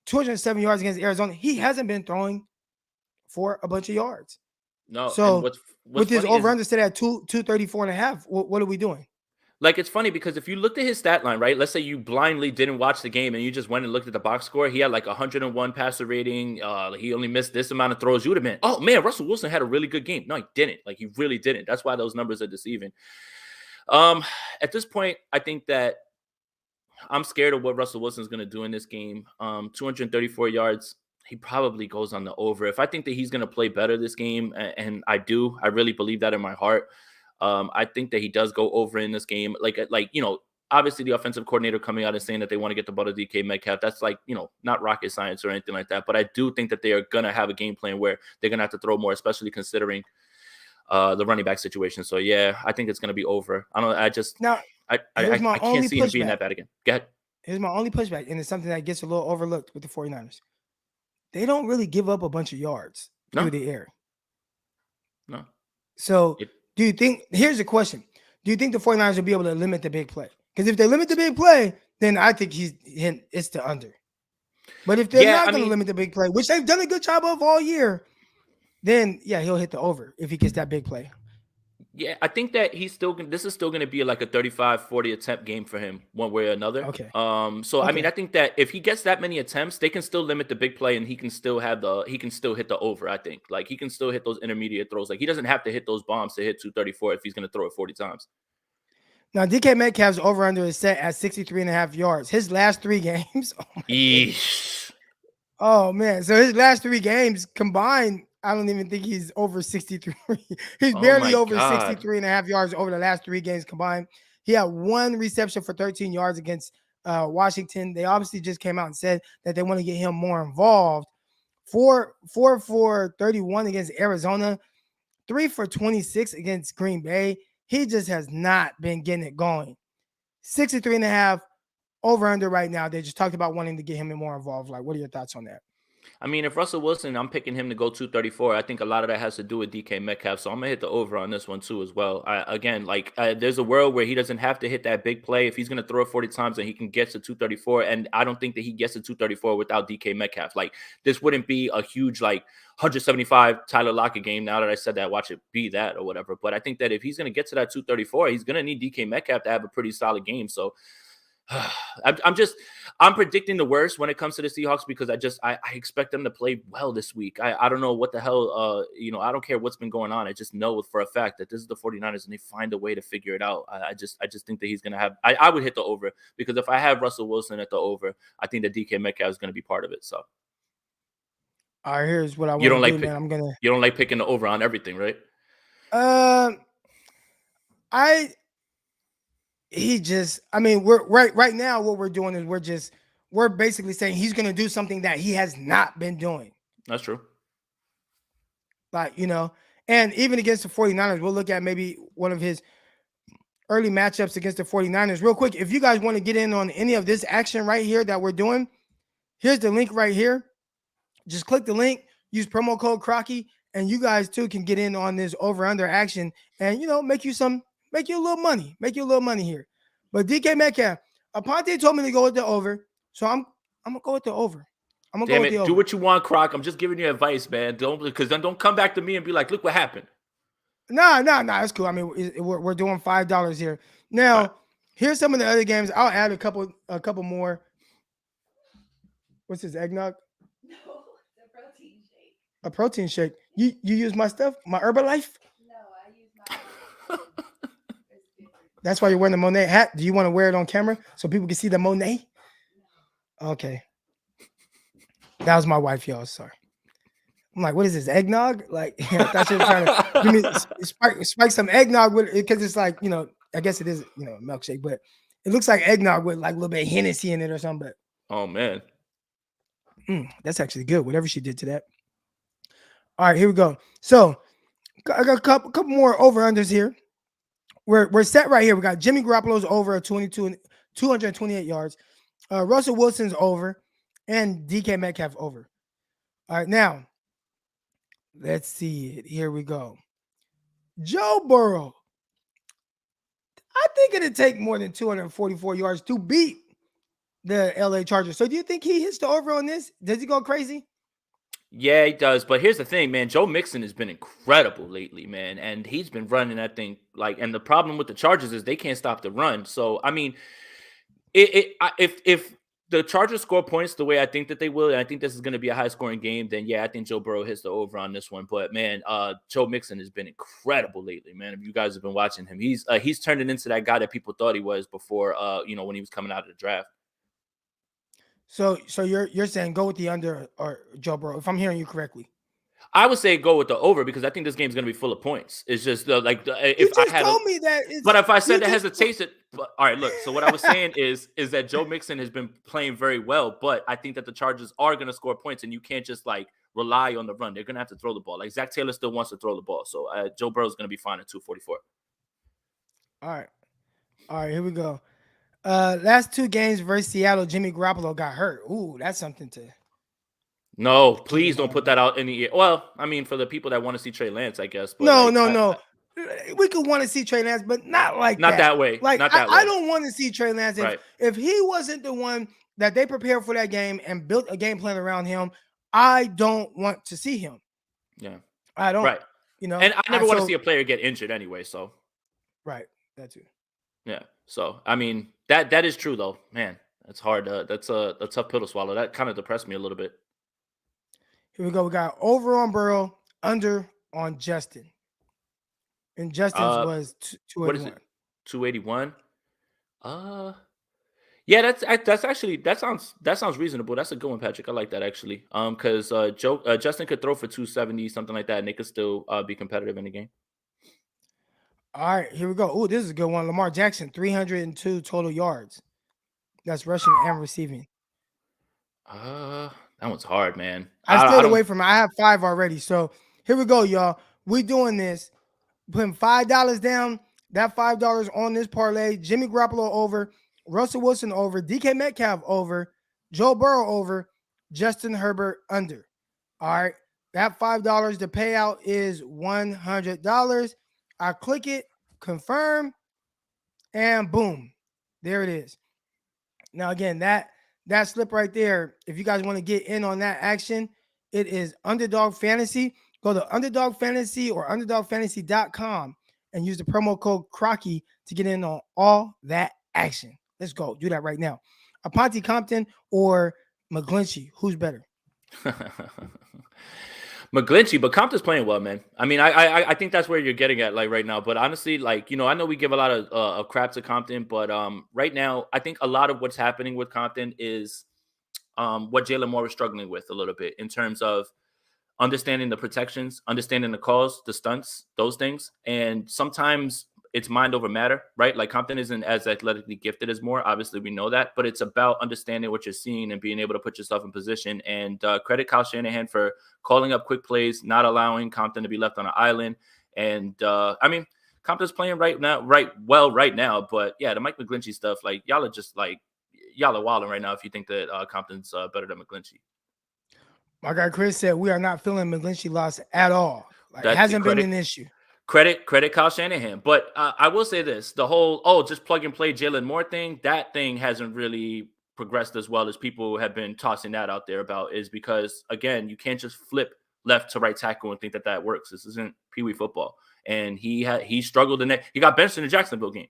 207 yards against Arizona. He hasn't been throwing for a bunch of yards. No. So what's with his over-under set at 234.5, what are we doing? Like, it's funny because if you looked at his stat line, right? Let's say you blindly didn't watch the game and you just went and looked at the box score. He had like 101 passer rating. He only missed this amount of throws. You would have been, oh man, Russell Wilson had a really good game. No, he didn't. Like, he really didn't. That's why those numbers are deceiving. At this point, I think that I'm scared of what Russell Wilson is going to do in this game. 234 yards. He probably goes on the over. If I think that he's going to play better this game, and I really believe that in my heart. I think that he does go over in this game. Like you know, obviously the offensive coordinator coming out and saying that they want to get the ball to DK Metcalf. That's like, you know, not rocket science or anything like that. But I do think that they are going to have a game plan where they're going to have to throw more, especially considering the running back situation. So yeah, I think it's going to be over. I don't. I just now. I can't see him being that bad again. Go ahead. Here's my only pushback, and it's something that gets a little overlooked with the 49ers. They don't really give up a bunch of yards through the air. No. So do you think, here's the question. Do you think the 49ers will be able to limit the big play? Because if they limit the big play, then I think it's the under. But if they're not going to limit the big play, which they've done a good job of all year, then yeah, he'll hit the over if he gets that big play. Yeah, I think that this is still going to be like a 35-40 attempt game for him one way or another. Okay. I mean, I think that if he gets that many attempts, they can still limit the big play and he can still hit the over, I think. Like he can still hit those intermediate throws. Like he doesn't have to hit those bombs to hit 234 if he's going to throw it 40 times. Now, DK Metcalf's over-under is set at 63.5 yards. His last 3 games. Oh, man. So his last 3 games combined, I don't even think he's over 63. He's barely over 63.5 yards over the last 3 games combined. He had 1 reception for 13 yards against Washington. They obviously just came out and said that they want to get him more involved. 4 for 31 against Arizona. 3 for 26 against Green Bay. He just has not been getting it going. 63.5 over under right now. They just talked about wanting to get him more involved. Like, what are your thoughts on that? I mean, if Russell Wilson, I'm picking him to go 234. I think a lot of that has to do with DK Metcalf. So I'm gonna hit the over on this one too as well. There's a world where he doesn't have to hit that big play. If he's gonna throw it 40 times and he can get to 234, and I don't think that he gets to 234 without DK Metcalf. Like, this wouldn't be a huge 175 Tyler Lockett game. Now that I said that, watch it be that or whatever. But I think that if he's gonna get to that 234, he's gonna need DK Metcalf to have a pretty solid game. So I'm predicting the worst when it comes to the Seahawks because I expect them to play well this week. I don't know what the hell, I don't care what's been going on. I just know for a fact that this is the 49ers and they find a way to figure it out. I just think that he's going to have, I would hit the over because if I have Russell Wilson at the over, I think that DK Metcalf is going to be part of it. So. All right, here's what I want to do, man. You don't like picking the over on everything, right? We're right now. What we're doing is we're basically saying he's going to do something that he has not been doing. That's true. And even against the 49ers, we'll look at maybe one of his early matchups against the 49ers. Real quick, if you guys want to get in on any of this action right here that we're doing, here's the link right here. Just click the link, use promo code Crocky, and you guys too can get in on this over-under action and, make you a little money here. But DK Metcalf, Aponte told me to go with the over, so I'm gonna go with the over. Do what you want, Croc. I'm just giving you advice, man. Don't come back to me and be like, look what happened. No, it's cool. I mean, we're doing $5 here. Now, right. Here's some of the other games. I'll add a couple more. What's this, eggnog? No, it's a protein shake. A protein shake. You use my stuff, my Herbalife? No, I use my. That's why you're wearing the Monet hat. Do you want to wear it on camera so people can see the Monet? No. Okay. That was my wife, y'all. Sorry. I'm like, what is this, eggnog? Like, I thought you were trying to give me spike some eggnog with it because it's like, I guess it is, a milkshake, but it looks like eggnog with like a little bit of Hennessy in it or something. But oh man, that's actually good. Whatever she did to that. All right, here we go. So I got a couple more over unders here. We're set right here. We got Jimmy Garoppolo's over 228 yards. Russell Wilson's over, and DK Metcalf over. All right, now let's see it. Here we go. Joe Burrow. I think it'd take more than 244 yards to beat the LA Chargers. So do you think he hits the over on this? Does he go crazy? Yeah, he does. But here's the thing, man. Joe Mixon has been incredible lately, man. And he's been running that thing and the problem with the Chargers is they can't stop the run. So, I mean, if the Chargers score points the way I think that they will, and I think this is going to be a high-scoring game, then, yeah, I think Joe Burrow hits the over on this one. But, man, Joe Mixon has been incredible lately, man. If you guys have been watching him, he's turning into that guy that people thought he was before, when he was coming out of the draft. So you're saying go with the under or Joe Burrow, if I'm hearing you correctly. I would say go with the over because I think this game is going to be full of points. It's just if you just I had told me that. But if I said the hesitation, all right, look. So what I was saying is that Joe Mixon has been playing very well, but I think that the Chargers are going to score points, and you can't just rely on the run. They're going to have to throw the ball. Like Zach Taylor still wants to throw the ball, so Joe Burrow is going to be fine at 244. All right, here we go. Last two games versus Seattle, Jimmy Garoppolo got hurt. Ooh, that's something to. No, please don't put that out in the air. Well, I mean, for the people that want to see Trey Lance, I guess. But no. We could want to see Trey Lance, but not that way. Like, not that way. I don't want to see Trey Lance. If he wasn't the one that they prepared for that game and built a game plan around him, I don't want to see him. Yeah. I don't. Right. And I never want to see a player get injured anyway, so. Right. That too. Yeah. So, I mean, that is true, though. Man, that's hard. That's a tough pill to swallow. That kind of depressed me a little bit. Here we go. We got over on Burrow, under on Justin. And Justin's was 281. What is it? 281? Yeah, that's actually that sounds reasonable. That's a good one, Patrick. I like that actually. Because Justin could throw for 270, something like that, and they could still be competitive in the game. All right, here we go. Oh, this is a good one. Lamar Jackson, 302 total yards. That's rushing and receiving. That one's hard, man. I stayed away from it. I have 5 already. So here we go, y'all. We doing this. Putting $5 down. That $5 on this parlay. Jimmy Garoppolo over. Russell Wilson over. DK Metcalf over. Joe Burrow over. Justin Herbert under. All right. That $5, the payout is $100. I click it, confirm, and boom. There it is. Now, again, that slip right there, if you guys want to get in on that action, it is Underdog Fantasy. Go to Underdog Fantasy or UnderdogFantasy.com and use the promo code Crocky to get in on all that action. Let's go. Do that right now. Aponte Compton or McGlinchey, who's better? McGlinchey, but Compton's playing well, man. I mean, I think that's where you're getting at, like right now. But honestly, like, you know, I know we give a lot of crap to Compton, but right now, I think a lot of what's happening with Compton is what Jalen Moore was struggling with a little bit in terms of understanding the protections, understanding the calls, the stunts, those things. And sometimes it's mind over matter, right? Like Compton isn't as athletically gifted as Moore. Obviously, we know that, but it's about understanding what you're seeing and being able to put yourself in position. And credit Kyle Shanahan for calling up quick plays, not allowing Compton to be left on an island. And I mean, Compton's playing right now. But yeah, the Mike McGlinchey stuff, like y'all are wilding right now if you think that Compton's better than McGlinchey. My guy Chris said we are not feeling McGlinchey loss at all. Like, it hasn't been an issue. Credit Kyle Shanahan. But I will say this, the whole, just plug and play Jalen Moore thing, that thing hasn't really progressed as well as people have been tossing that out there about, is because, again, you can't just flip left to right tackle and think that works. This isn't Pee Wee football. And he struggled in that. He got benched in the Jacksonville game.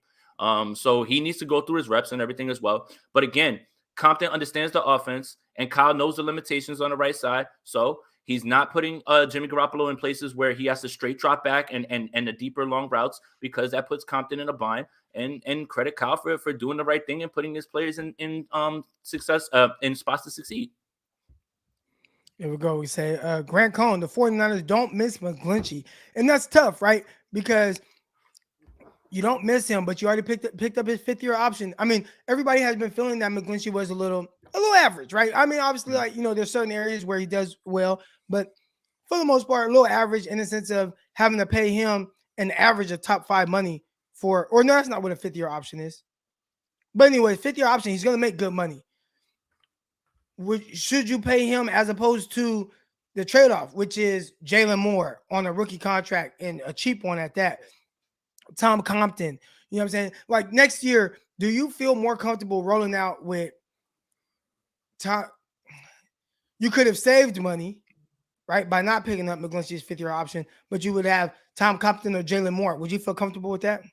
So he needs to go through his reps and everything as well. But again, Compton understands the offense, and Kyle knows the limitations on the right side. So he's not putting Jimmy Garoppolo in places where he has to straight drop back and the deeper long routes, because that puts Compton in a bind. And credit Kyle for doing the right thing and putting his players in success in spots to succeed. Here we go. We say Grant Cohn, the 49ers don't miss McGlinchey. And that's tough, right? Because you don't miss him, but you already picked up his fifth-year option. I mean, everybody has been feeling that McGlinchey was a little average, right? I mean, obviously, like, you know, there's certain areas where he does well, but for the most part, a little average in the sense of having to pay him an average of top 5 money for, or no, that's not what a fifth-year option is. But anyway, fifth-year option, he's going to make good money. Should you pay him as opposed to the trade-off, which is Jalen Moore on a rookie contract and a cheap one at that? Tom Compton, you know what I'm saying? Like next year, do you feel more comfortable rolling out with Tom? You could have saved money, right, by not picking up McGlinchey's fifth-year option, but you would have Tom Compton or Jalen Moore. Would you feel comfortable with that?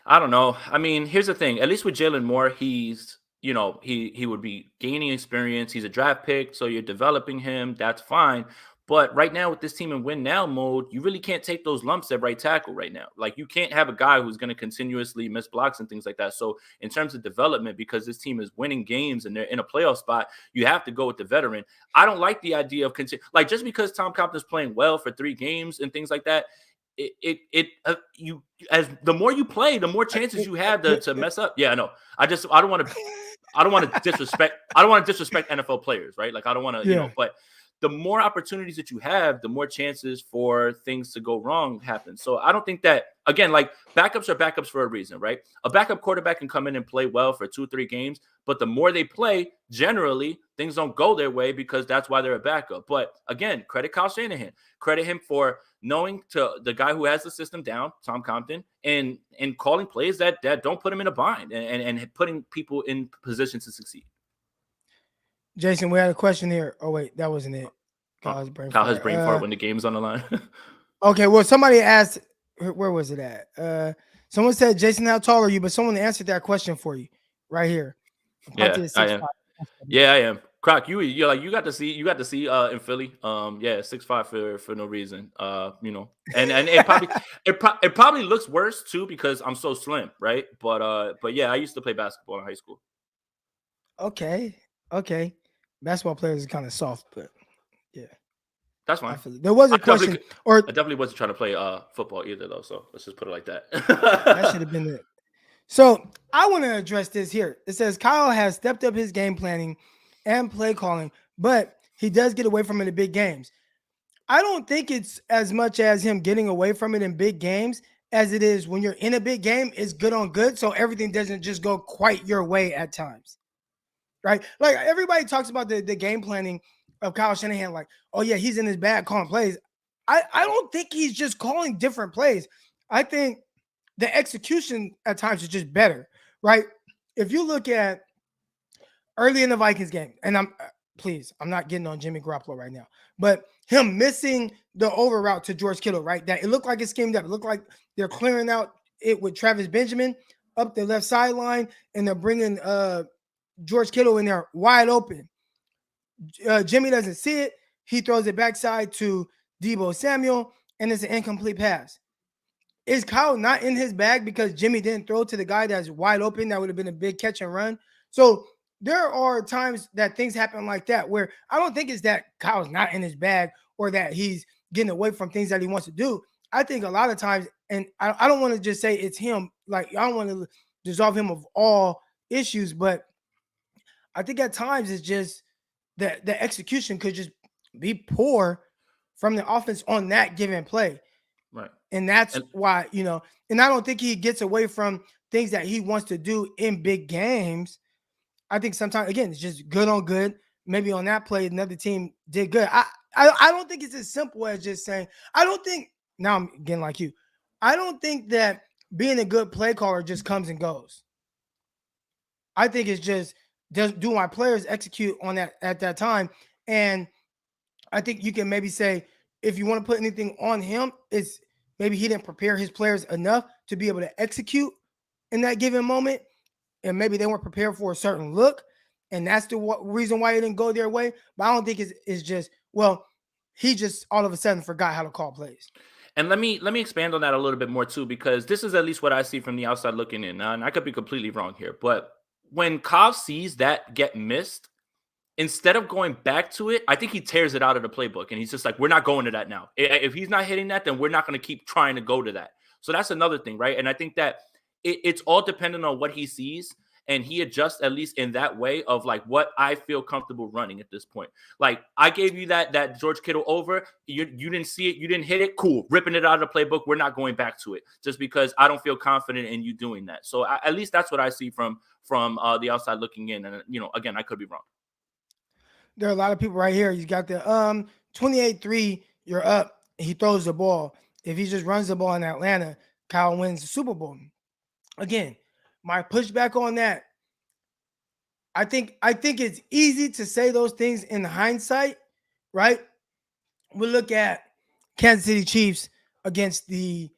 I don't know. I mean, here's the thing. At least with Jalen Moore, he's, you know, he would be gaining experience. He's a draft pick, so you're developing him. That's fine. But right now with this team in win now mode, you really can't take those lumps at right tackle right now. Like, you can't have a guy who's going to continuously miss blocks and things like that. So in terms of development, because this team is winning games and they're in a playoff spot, you have to go with the veteran. I don't like the idea of like, just because Tom Compton's playing well for 3 games and things like that, as the more you play, the more chances you have to mess up. Yeah, I know. I don't want to disrespect NFL players, right? Like, I don't want to, you know, but the more opportunities that you have, the more chances for things to go wrong happen. So I don't think that, again, like, backups are backups for a reason, right? A backup quarterback can come in and play well for 2-3 games, but the more they play, generally things don't go their way because that's why they're a backup. But again, credit Kyle Shanahan, credit him for knowing to the guy who has the system down, Tom Compton, and calling plays that don't put him in a bind and putting people in position to succeed. Jason, we had a question here. Oh, wait, that wasn't it. Kyle has brain fart when the game's on the line. Okay, well, somebody asked, where was it at? Someone said, Jason, how tall are you? But someone answered that question for you right here. Yeah, I am. Yeah, I am. Croc, you got to see in Philly. 6'5" for no reason. You know, and it probably looks worse too because I'm so slim, right? But yeah, I used to play basketball in high school. Okay. Basketball players is kind of soft, but yeah, that's fine. There was a question, I definitely wasn't trying to play football either, though. So let's just put it like that. That should have been it. So I want to address this here. It says Kyle has stepped up his game planning and play calling, but he does get away from it in the big games. I don't think it's as much as him getting away from it in big games as it is when you're in a big game. It's good on good, so everything doesn't just go quite your way at times, right? Like everybody talks about the game planning of Kyle Shanahan, like, oh yeah, he's in his bag calling plays. I don't think he's just calling different plays. I think the execution at times is just better, right? If you look at early in the Vikings game, and I'm not getting on Jimmy Garoppolo right now, but him missing the over route to George Kittle, right? That it looked like it's schemed up. It looked like they're clearing out it with Travis Benjamin up the left sideline, and they're bringing George Kittle in there wide open. Jimmy doesn't see it. He throws it backside to Deebo Samuel, and it's an incomplete pass. Is Kyle not in his bag because Jimmy didn't throw to the guy that's wide open? That would have been a big catch and run. So there are times that things happen like that where I don't think it's that Kyle's not in his bag or that he's getting away from things that he wants to do. I think a lot of times, and I don't want to just say it's him, like I don't want to dissolve him of all issues, but I think at times it's just that the execution could just be poor from the offense on that given play. Right. And that's why, and I don't think he gets away from things that he wants to do in big games. I think sometimes, again, it's just good on good. Maybe on that play, another team did good. I don't think it's as simple as just saying, now I'm getting like you. I don't think that being a good play caller just comes and goes. I think it's just, do my players execute on that at that time? And I think you can maybe say, if you want to put anything on him, it's maybe he didn't prepare his players enough to be able to execute in that given moment. And maybe they weren't prepared for a certain look. And that's the reason why it didn't go their way. But I don't think it's just, well, he just all of a sudden forgot how to call plays. And let me expand on that a little bit more too, because this is at least what I see from the outside looking in. And I could be completely wrong here, but when Kyle sees that get missed, instead of going back to it, I think he tears it out of the playbook. And he's just like, we're not going to that now. If he's not hitting that, then we're not going to keep trying to go to that. So that's another thing, right? And I think that it's all dependent on what he sees. And he adjusts at least in that way of like what I feel comfortable running at this point. Like I gave you that George Kittle over. You didn't see it. You didn't hit it. Cool. Ripping it out of the playbook. We're not going back to it just because I don't feel confident in you doing that. So at least that's what I see from the outside looking in. And, again, I could be wrong. There are a lot of people right here. He's got the 28-3. You're up. He throws the ball. If he just runs the ball in Atlanta, Kyle wins the Super Bowl. Again, my pushback on that, I think it's easy to say those things in hindsight, right? We look at Kansas City Chiefs against the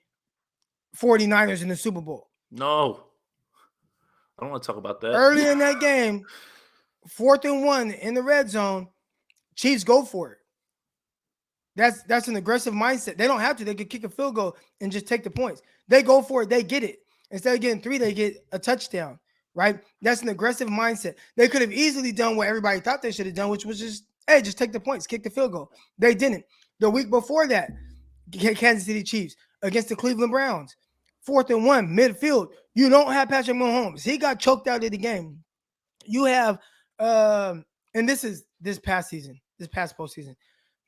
49ers in the Super Bowl. No. I don't want to talk about that. Early in that game, 4th and 1 in the red zone, Chiefs go for it. That's an aggressive mindset. They don't have to. They could kick a field goal and just take the points. They go for it. They get it. Instead of getting 3, they get a touchdown, right? That's an aggressive mindset. They could have easily done what everybody thought they should have done, which was just, hey, just take the points, kick the field goal. They didn't. The week before that, Kansas City Chiefs against the Cleveland Browns, 4th and 1, midfield. You don't have Patrick Mahomes. He got choked out of the game. You have, and this past postseason,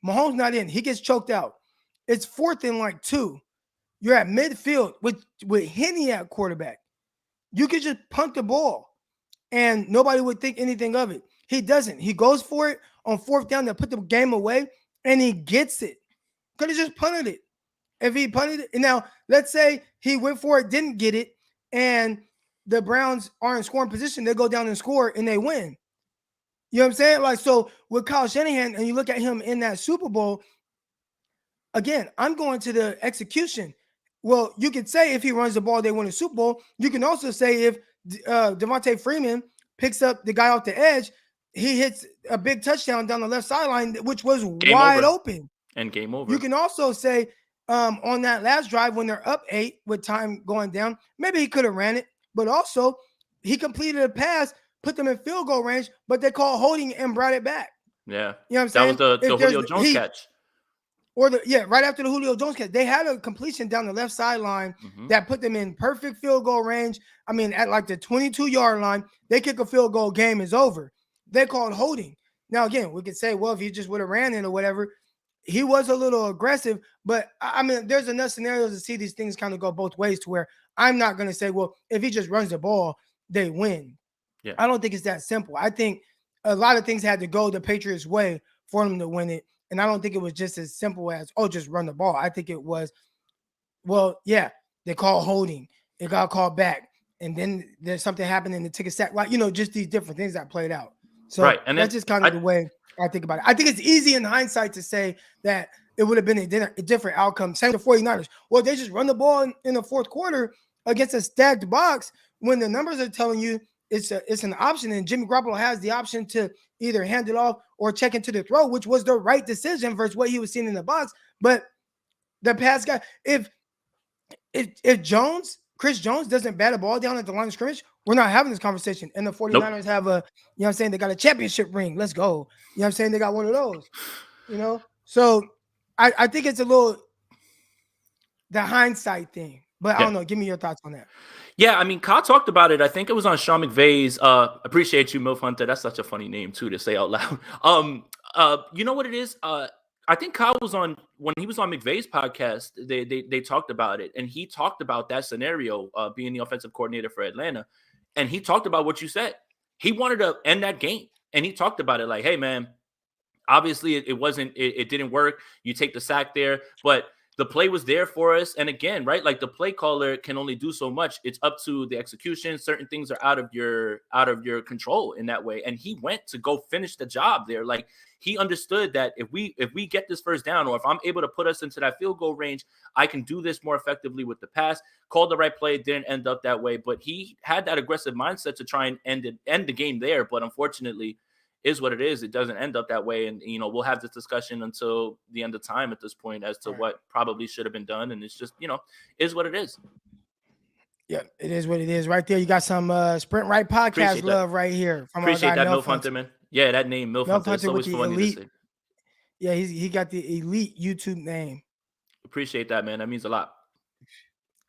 Mahomes not in. He gets choked out. It's 4th and 2. You're at midfield with Henne at quarterback. You could just punt the ball and nobody would think anything of it. He doesn't. He goes for it on 4th down to put the game away, and he gets it. Could have just punted it. If he punted it, and now let's say he went for it, didn't get it, and the Browns are in scoring position, they go down and score and they win. You know what I'm saying? Like, so with Kyle Shanahan, and you look at him in that Super Bowl, again, I'm going to the execution. Well, you could say if he runs the ball, they win a Super Bowl. You can also say if Devontae Freeman picks up the guy off the edge, he hits a big touchdown down the left sideline, which was wide open. And game over. You can also say on that last drive when they're up 8 with time going down, maybe he could have ran it, but also he completed a pass, put them in field goal range, but they called holding and brought it back. Yeah. You know what I'm saying? That was the Julio Jones catch. Or right after the Julio Jones catch, they had a completion down the left sideline that put them in perfect field goal range. I mean, at like the 22-yard line, they kick a field goal, game is over. They called holding. Now, again, we could say, well, if he just would have ran it or whatever, he was a little aggressive, but I mean, there's enough scenarios to see these things kind of go both ways to where I'm not going to say, well, if he just runs the ball, they win. Yeah. I don't think it's that simple. I think a lot of things had to go the Patriots' way for them to win it. And I don't think it was just as simple as, oh, just run the ball. I think it was, well, yeah, they called holding. It got called back. And then there's something happened and it took a sack. Like, just these different things that played out. So Right. And that's just kind of the way I think about it. I think it's easy in hindsight to say that it would have been a different outcome. Same with the 49ers. Well, they just run the ball in the fourth quarter against a stacked box when the numbers are telling you it's an option, and Jimmy Garoppolo has the option to either hand it off or check into the throw, which was the right decision versus what he was seeing in the box. But the pass guy, if Chris Jones doesn't bat a ball down at the line of scrimmage, we're not having this conversation. And the 49ers have they got a championship ring. Let's go. They got one of those, So I think it's a little the hindsight thing. But I don't know. Give me your thoughts on that. Yeah, I mean, Kyle talked about it. I think it was on Sean McVay's appreciate you, Milf Hunter. That's such a funny name too to say out loud. You know what it is? I think Kyle was on when he was on McVay's podcast. They talked about it, and he talked about that scenario being the offensive coordinator for Atlanta, and he talked about what you said. He wanted to end that game, and he talked about it like, "Hey, man, obviously it didn't work. You take the sack there, but the play was there for us. And again, right, like the play caller can only do so much. It's up to the execution. Certain things are out of your control in that way. And he went to go finish the job there. Like he understood that if we get this first down, or if I'm able to put us into that field goal range, I can do this more effectively with the pass. Called the right play, didn't end up that way, but he had that aggressive mindset to try and end the game there. But unfortunately, is what it is. It doesn't end up that way. And, we'll have this discussion until the end of time at this point as to what probably should have been done. And it's just, is what it is. Yeah, it is what it is. Right there, you got some Sprint Right podcast love right here. From Appreciate that, Milf Hunter, man. Yeah, that name, Milf Hunter. It's always funny to say. Yeah, he got the elite YouTube name. Appreciate that, man. That means a lot.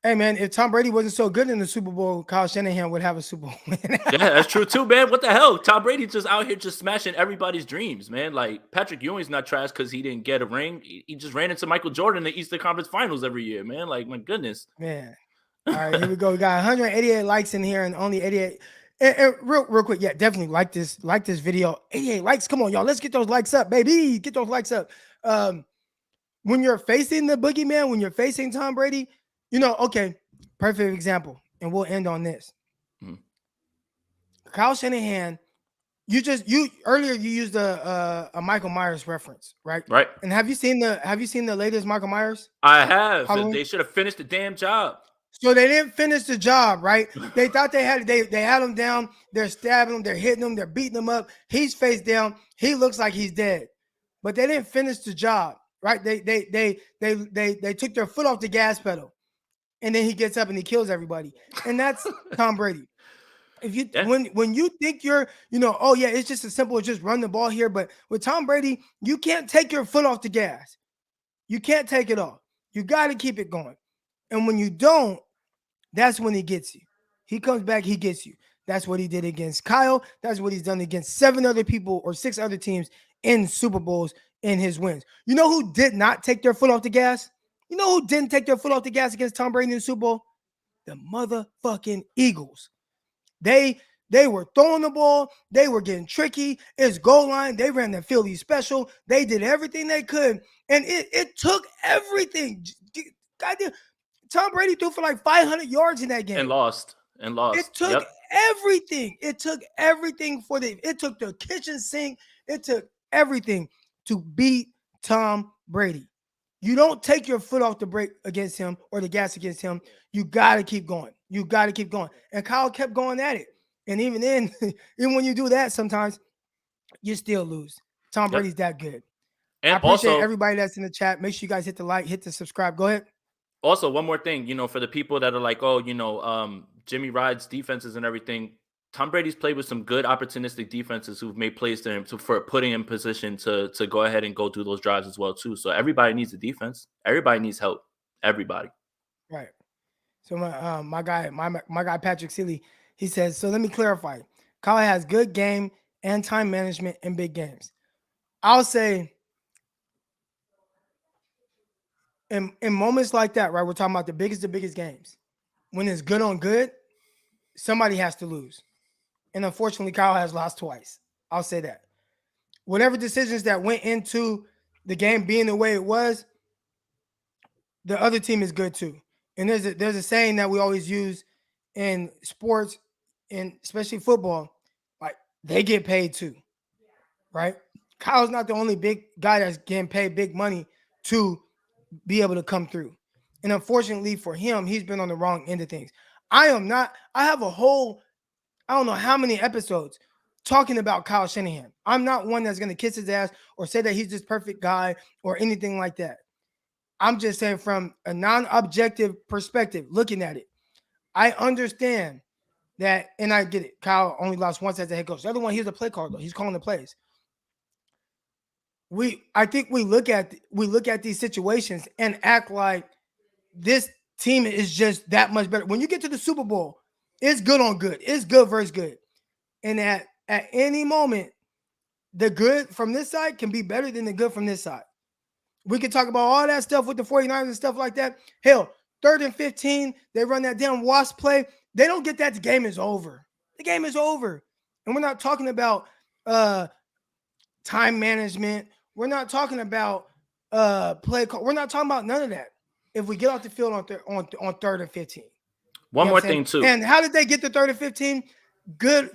Hey, man, if Tom Brady wasn't so good in the Super Bowl, Kyle Shanahan would have a Super Bowl win. Yeah, that's true too, man. What the hell? Tom Brady just out here just smashing everybody's dreams, man. Like Patrick Ewing's not trash because he didn't get a ring. He just ran into Michael Jordan in the Eastern Conference Finals every year, man. Like, my goodness. Man. All right, here we go. We got 188 likes in here and only 88. And real quick, yeah, definitely like this video. 88 likes. Come on, y'all. Let's get those likes up, baby. Get those likes up. When you're facing the boogeyman, when you're facing Tom Brady, okay, perfect example. And we'll end on this. Kyle Shanahan, earlier you used a Michael Myers reference, right? Right. And have you seen the latest Michael Myers? I have. Halloween? They should have finished the damn job. So they didn't finish the job, right? They thought they had him down. They're stabbing him. They're hitting him. They're beating him up. He's face down. He looks like he's dead, but they didn't finish the job, right? They took their foot off the gas pedal, and then he gets up and he kills everybody. And that's Tom Brady. When you think you're, oh yeah, it's just as simple as just run the ball here. But with Tom Brady, you can't take your foot off the gas. You can't take it off. You got to keep it going. And when you don't, that's when he gets you. He comes back, he gets you. That's what he did against Kyle. That's what he's done against 7 other people or 6 other teams in Super Bowls in his wins. You know who did not take their foot off the gas? You know who didn't take their foot off the gas against Tom Brady in the Super Bowl? The motherfucking Eagles. They were throwing the ball. They were getting tricky. It's goal line. They ran the Philly special. They did everything they could. And it took everything. Goddamn. Tom Brady threw for like 500 yards in that game. And lost. It took everything. It took everything it took the kitchen sink. It took everything to beat Tom Brady. You don't take your foot off the brake against him or the gas against him. You got to keep going. And Kyle kept going at it. And even when you do that, sometimes you still lose. Tom Brady's that good. And I appreciate everybody that's in the chat. Make sure you guys hit the like, hit the subscribe. Go ahead. Also, one more thing, for the people that are like, Jimmy rides defenses and everything, Tom Brady's played with some good opportunistic defenses who've made plays to him for putting him in position to go ahead and go through those drives as well, too. So everybody needs a defense. Everybody needs help. Everybody. Right. So my guy, Patrick Seeley, he says, so let me clarify. Kyle has good game and time management in big games. I'll say in moments like that, right? We're talking about the biggest games. When it's good on good, somebody has to lose. And unfortunately, Kyle has lost twice. I'll say that. Whatever decisions that went into the game being the way it was, the other team is good too. And there's a saying that we always use in sports, and especially football, like they get paid too, right? Kyle's not the only big guy that's getting paid big money to be able to come through. And unfortunately for him, he's been on the wrong end of things. I am not. I have a whole, I don't know how many episodes talking about Kyle Shanahan. I'm not one that's going to kiss his ass or say that he's this perfect guy or anything like that. I'm just saying from a non-objective perspective, looking at it, I understand that, and I get it. Kyle only lost once as a head coach. The other one, he's a play caller, though. He's calling the plays. I think we look at these situations and act like this team is just that much better. When you get to the Super Bowl, it's good on good. It's good versus good. And at any moment, the good from this side can be better than the good from this side. We can talk about all that stuff with the 49ers and stuff like that. Hell, 3rd and 15, they run that damn wasp play. They don't get that, the game is over. The game is over. And we're not talking about time management. We're not talking about play call. We're not talking about none of that. If we get off the field on 3rd and 15. One more thing too. And how did they get to 3rd and 15? Good.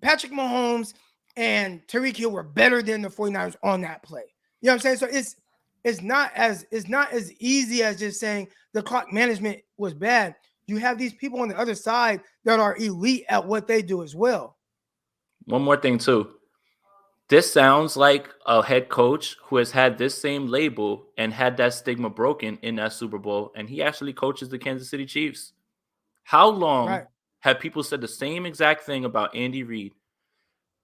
Patrick Mahomes and Tyreek Hill were better than the 49ers on that play. You know what I'm saying? So it's not as easy as just saying the clock management was bad. You have these people on the other side that are elite at what they do as well. One more thing too. This sounds like a head coach who has had this same label and had that stigma broken in that Super Bowl, and he actually coaches the Kansas City Chiefs. How long have people said the same exact thing about Andy Reid?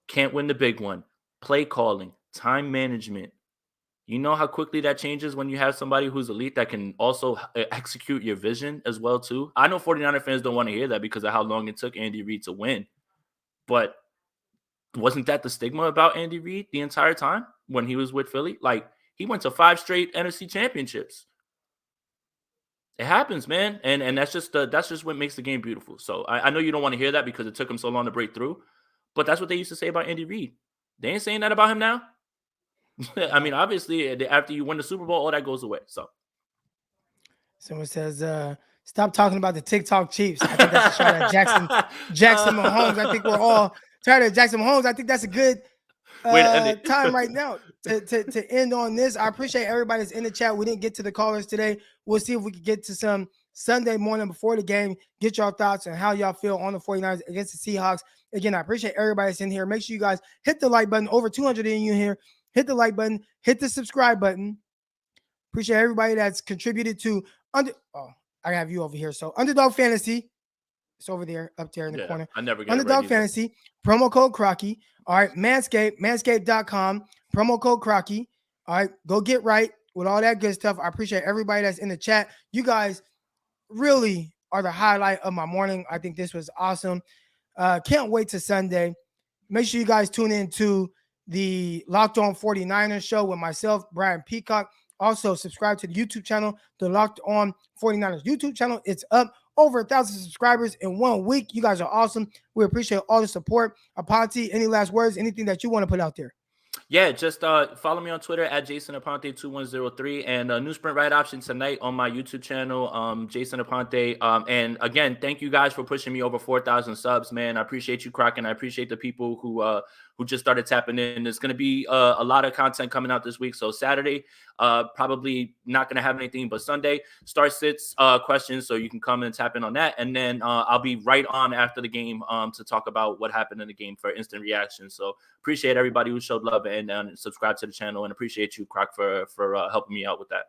Can't win the big one. Play calling, time management. You know how quickly that changes when you have somebody who's elite that can also execute your vision as well too. I know 49er fans don't want to hear that because of how long it took Andy Reid to win. But wasn't that the stigma about Andy Reid the entire time when he was with Philly? Like, he went to 5 straight NFC championships. It happens, man. And that's just what makes the game beautiful. So I know you don't want to hear that because it took him so long to break through. But that's what they used to say about Andy Reid. They ain't saying that about him now. I mean, obviously, after you win the Super Bowl, all that goes away. So someone says, stop talking about the TikTok Chiefs. I think that's a shot at Jackson Mahomes. I think we're all tired of Jackson Mahomes. I think that's a good time right now to end on this. I appreciate everybody that's in the chat. We didn't get to the callers today. We'll see if we can get to some Sunday morning before the game. Get y'all thoughts on how y'all feel on the 49ers against the Seahawks. Again, I appreciate everybody that's in here. Make sure you guys hit the like button. Over 200 in you here. Hit the like button. Hit the subscribe button. Appreciate everybody that's contributed to I have you over here. So Underdog Fantasy. It's over there, up there in the corner. I never get Underdog Fantasy. Promo code Crocky. All right. Manscaped. Manscaped.com. Promo code Crocky. All right. Go get right with all that good stuff. I appreciate everybody that's in the chat. You guys really are the highlight of my morning. I think this was awesome. Can't wait to Sunday. Make sure you guys tune in to the Locked On 49ers show with myself, Brian Peacock. Also, subscribe to the YouTube channel, the Locked On 49ers YouTube channel. It's up over 1,000 subscribers in 1 week. You guys are awesome. We appreciate all the support. Aponte, any last words, anything that you want to put out there? Yeah, just follow me on Twitter at Jason Aponte2103 and New Sprint Ride Option tonight on my YouTube channel, Jason Aponte. And again, thank you guys for pushing me over 4,000 subs, man. I appreciate you, Croc, and I appreciate the people who just started tapping in. There's going to be a lot of content coming out this week. So Saturday, probably not going to have anything, but Sunday, start sits questions, so you can come and tap in on that. And then I'll be right on after the game to talk about what happened in the game for instant reaction. So appreciate everybody who showed love and subscribe to the channel, and appreciate you, Croc, for helping me out with that.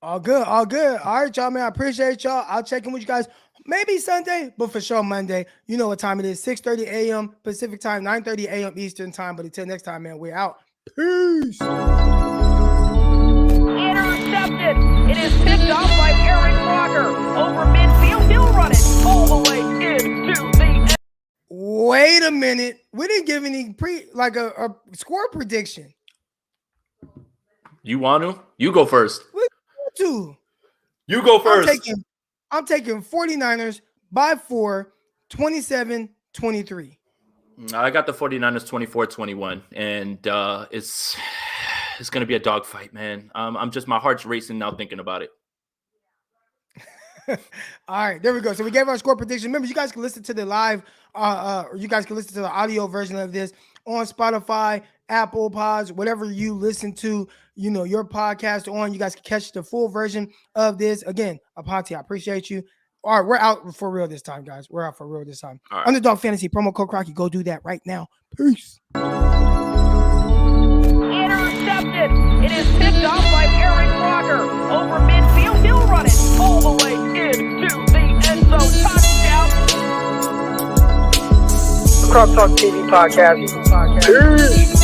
All good, all good. All right, y'all, man. I appreciate y'all. I'll check in with you guys maybe Sunday, but for sure Monday. You know what time it is. 6:30 a.m. Pacific time, 9:30 a.m. Eastern time. But until next time, man, we're out. Peace. Intercepted. It is picked off by Aaron Crocker. Over midfield, he'll run it all the way into the end. Wait a minute. We didn't give any a score prediction. You want to? You go first. to. You go first. I'm taking 49ers by 4, 27-23. I got the 49ers 24-21, and it's going to be a dogfight, man. My heart's racing now thinking about it. All right, there we go. So we gave our score prediction. Remember, you guys can listen to the live, or you guys can listen to the audio version of this on Spotify, Apple Pods, whatever you listen to, your podcast on. You guys can catch the full version of this. Again, Aponte, I appreciate you. All right, we're out for real this time, guys. We're out for real this time. Right. Underdog Fantasy, promo code Crocky. Go do that right now. Peace. Intercepted. It is picked off by Aaron Rodgers. Over midfield, he'll run it all the way into the end zone. Touchdown. Cross Talk TV podcast. Peace.